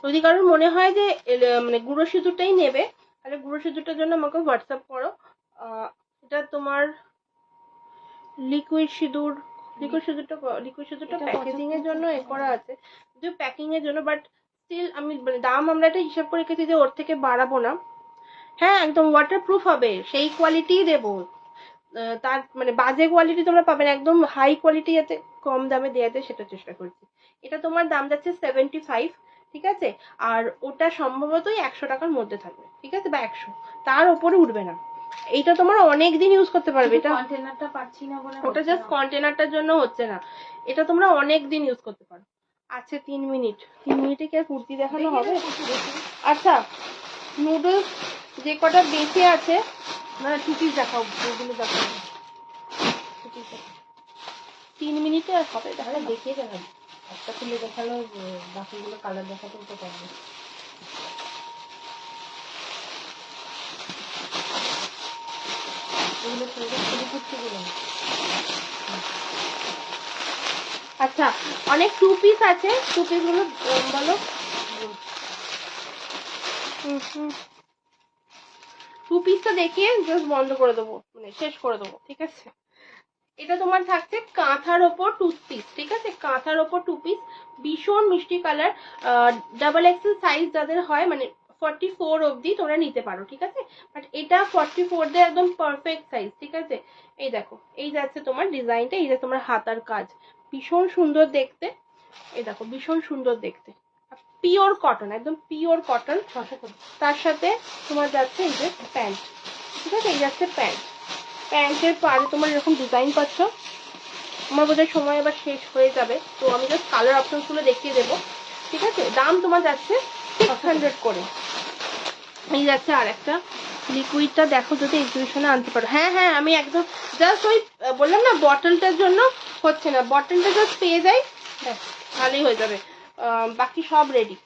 যদি কারোর মনে হয় যে মানে গুঁড়ো সিঁদুরটাই নেবে তাহলে গুঁড়ো সিঁদুরটার জন্য আমাকে হোয়াটসঅ্যাপ করো। এটা তোমার লিকুইড সিঁদুর, লিকুইড সিঁদুরটা প্যাকেজিং এর জন্য এ করা আছে, যদিও প্যাকিং এর জন্য, বাট স্টিল আমি দাম আমরা এটা হিসাব করে রেখেছি যে ওর থেকে বাড়াবো না। হ্যাঁ একদম ওয়াটারপ্রুফ হবে, সেই কোয়ালিটিই দেবো, তার মানে বাজে কোয়ালিটি তোমরা পাবে না, একদম হাই কোয়ালিটি যাতে কম দামে দেওয়া যায় সেটা চেষ্টা করছি। এটা তোমার দাম যাচ্ছে 75, ঠিক আছে। আর ওটা সম্ভবতই 100 টাকার মধ্যে থাকবে, ঠিক আছে, বা 100, তার উপরে উঠবে না। এইটা তোমার অনেক দিন ইউজ করতে পারবে। এটা কন্টেনারটা পাচ্ছি না বলে, ওটা জাস্ট কন্টেনারটার জন্য হচ্ছে না, এটা তোমরা অনেক দিন ইউজ করতে পারো। আচ্ছা 3 মিনিট, 3 মিনিটে কি আর কুর্তি দেখানো হবে? আচ্ছা নুডলস যে কটা বেঁচে আছে, না টু পিস দেখাও, ওগুলো দেখাও। 3 মিনিটে আর হবে তাহলে দেখিয়ে দেখাবো, একটা খুলে দেখালো, বাকিগুলো কালার দেখাতে তো পারবে। এগুলো খুলে কুর্তি গুলো। আচ্ছা অনেক 2 পিস আছে, 2 পিস গুলো বলো। 2 পিসটা দেখিয়ে জাস্ট বন্ধ করে দেবো, মানে শেষ করে দেবো, ঠিক আছে। এটা তোমার থাকছে কাঁথার ওপর 2 পিস, ঠিক আছে, কাঁথার ওপর 2 পিস, ভীষণ মিষ্টি কালার। ডাবল এক্সেল সাইজ যাদের হয়, মানে 44 অবধি তোমরা নিতে পারো, ঠিক আছে, বাট এটা 44 দের একদম পারফেক্ট সাইজ, ঠিক আছে। এই দেখো, এই যাচ্ছে তোমার ডিজাইনটা, এই যে তোমার হাতার কাজ, ভীষণ সুন্দর দেখতে। এই দেখো, ভীষণ সুন্দর দেখতে, পিওর কটন, একদম পিওর কটন। তার সাথে তোমার যাচ্ছে এই যে প্যান্ট, ঠিক আছে, এই যাচ্ছে প্যান্ট। প্যান্টের পাড়ে তোমার এরকম ডিজাইন পাচ্ছ। আমার বোধহয় সময় এবার শেষ হয়ে যাবে, তো আমি জাস্ট কালার অপশন গুলো দেখিয়ে দেবো, ঠিক আছে। দাম তোমার যাচ্ছে 600 করে। এই যাচ্ছে আর একটা লিকুইডটা, দেখো যদি এক্সিবিশনে আনতে পারো। হ্যাঁ হ্যাঁ, আমি একদম জাস্ট ওই বললাম না বটলটার জন্য হচ্ছে না, বটলটা জাস্ট পেয়ে যাই ব্যাস ভালোই হয়ে যাবে, বাকি সব রেডি,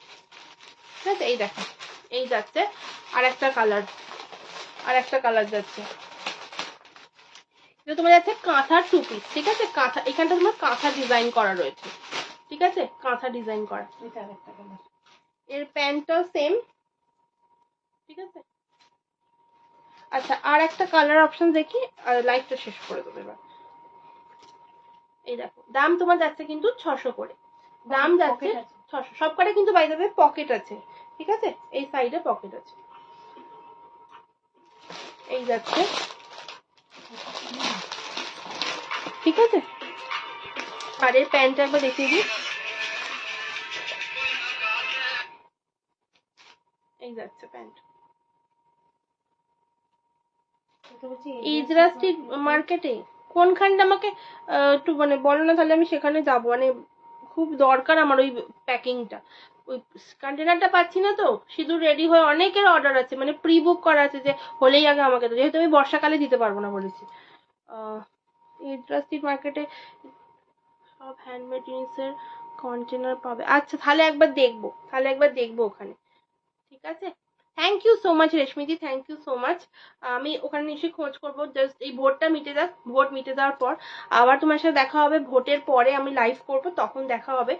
ঠিক আছে। এই দেখো, এই যাচ্ছে আর একটা কালার, আর একটা কালার যাচ্ছে, এটা তোমার যাচ্ছে কাঁথার 2 পিস, ঠিক আছে। কাঁথা, এখানটা তোমার কাঁথা ডিজাইন করা রয়েছে, ঠিক আছে, কাঁথা ডিজাইন করা। এর প্যান্টটাও সেম, ঠিক আছে। আচ্ছা, আর একটা কালার অপশন দেখি, আর লাইটটা শেষ করে দেবো এবার। এই দেখো, দাম তোমার যাচ্ছে কিন্তু 600 করে, দাম যাচ্ছে 600। সবকটা কিন্তু বাই দ্য ওয়ে পকেট আছে, ঠিক আছে, এই সাইডে পকেট আছে। এই যাচ্ছে, ঠিক আছে। আর এর প্যান্টটা একবার দেখিয়ে দিই, এই যাচ্ছে প্যান্ট। ইজরা স্ট্রিট মার্কেটে কোনখানটা আমাকে একটু মানে বলো না, তাহলে আমি সেখানে যাবো, মানে খুব দরকার আমার ওই প্যাকিংটা। ওই কন্টেনারটা পাচ্ছি না তো, সিঁদুর রেডি হয়ে অনেকের অর্ডার আছে, মানে প্রি বুক করা আছে যে হলেই আগে আমাকে তো, যেহেতু আমি বর্ষাকালে দিতে পারবো না বলেছি। ইজরা স্ট্রিট মার্কেটে সব হ্যান্ডমেড জিনিসের কন্টেনার পাবে। আচ্ছা, তাহলে একবার দেখবো, তাহলে একবার দেখবো ওখানে, ঠিক আছে। থ্যাংক ইউ সো মাচ রেশমিদি, থ্যাংক ইউ সো মাচ। আমি ওখানে নিশ্চয়ই খোঁজ করবো, জাস্ট এই ভোটটা মিটে যাক, ভোট মিটে যাওয়ার পর আবার তোমার সাথে দেখা হবে, ভোটের পরে আমি লাইভ করবো, তখন দেখা হবে।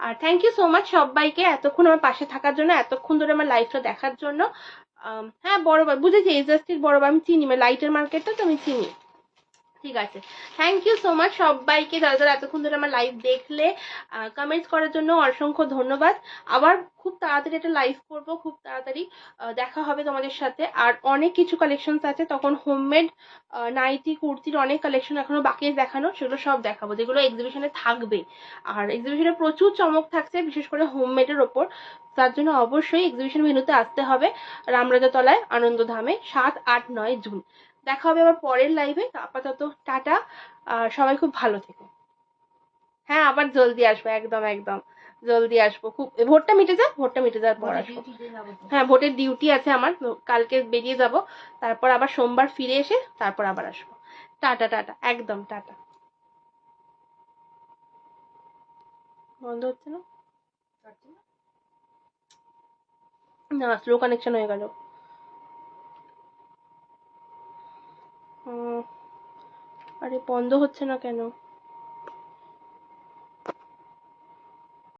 আর থ্যাংক ইউ সো মাচ সবাইকে এতক্ষণ আমার পাশে থাকার জন্য, এতক্ষণ ধরে আমার লাইভটা দেখার জন্য। হ্যাঁ, বড়বার বুঝেছি, এজাস্টির বড়বার আমি চিনি, মানে লাইটের মার্কেটটা তো আমি চিনি, ঠিক আছে। থ্যাংক ইউ সো মাচ সবাইকে, যারা যারা এতক্ষণ ধরে আমার লাইভ দেখলে, কমেন্টস করার জন্য অসংখ্য ধন্যবাদ। আবার খুব তাড়াতাড়ি একটা লাইভ করবো, খুব তাড়াতাড়ি দেখা হবে তোমাদের সাথে। আর অনেক কিছু কালেকশনস আছে, তখন হোমমেড নাইটি কুর্তির অনেক কালেকশন এখনো বাকি দেখানো, সেগুলো সব দেখাবো, যেগুলো এক্সিবিশনে থাকবে। আর এক্সিবিশনে প্রচুর চমক থাকছে, বিশেষ করে হোমমেডের ওপর। তার জন্য অবশ্যই এক্সিবিশন ভেন্যুতে আসতে হবে, রামরাজাতলায় আনন্দধামে 7, 8, 9 জুন। দেখা হবে আবার পরের লাইভে, আপাতত টাটা, সবাই খুব ভালো থেকো। হ্যাঁ, আবার জলদি আসবো, একদম একদম জলদি আসবো, খুব ভোটটা মিটে যাক, ভোটটা মিটে যাওয়ার পর আসবো। হ্যাঁ, ভোটের ডিউটি আছে আমার, কালকে বেরিয়ে যাব, তারপর আবার সোমবার ফিরে এসে তারপর আবার আসবো। টাটা টাটা, একদম টাটা। বন্ধ হচ্ছে না, না স্লো কানেকশন হয়ে গেল। আরে বন্ধ হচ্ছে না কেন?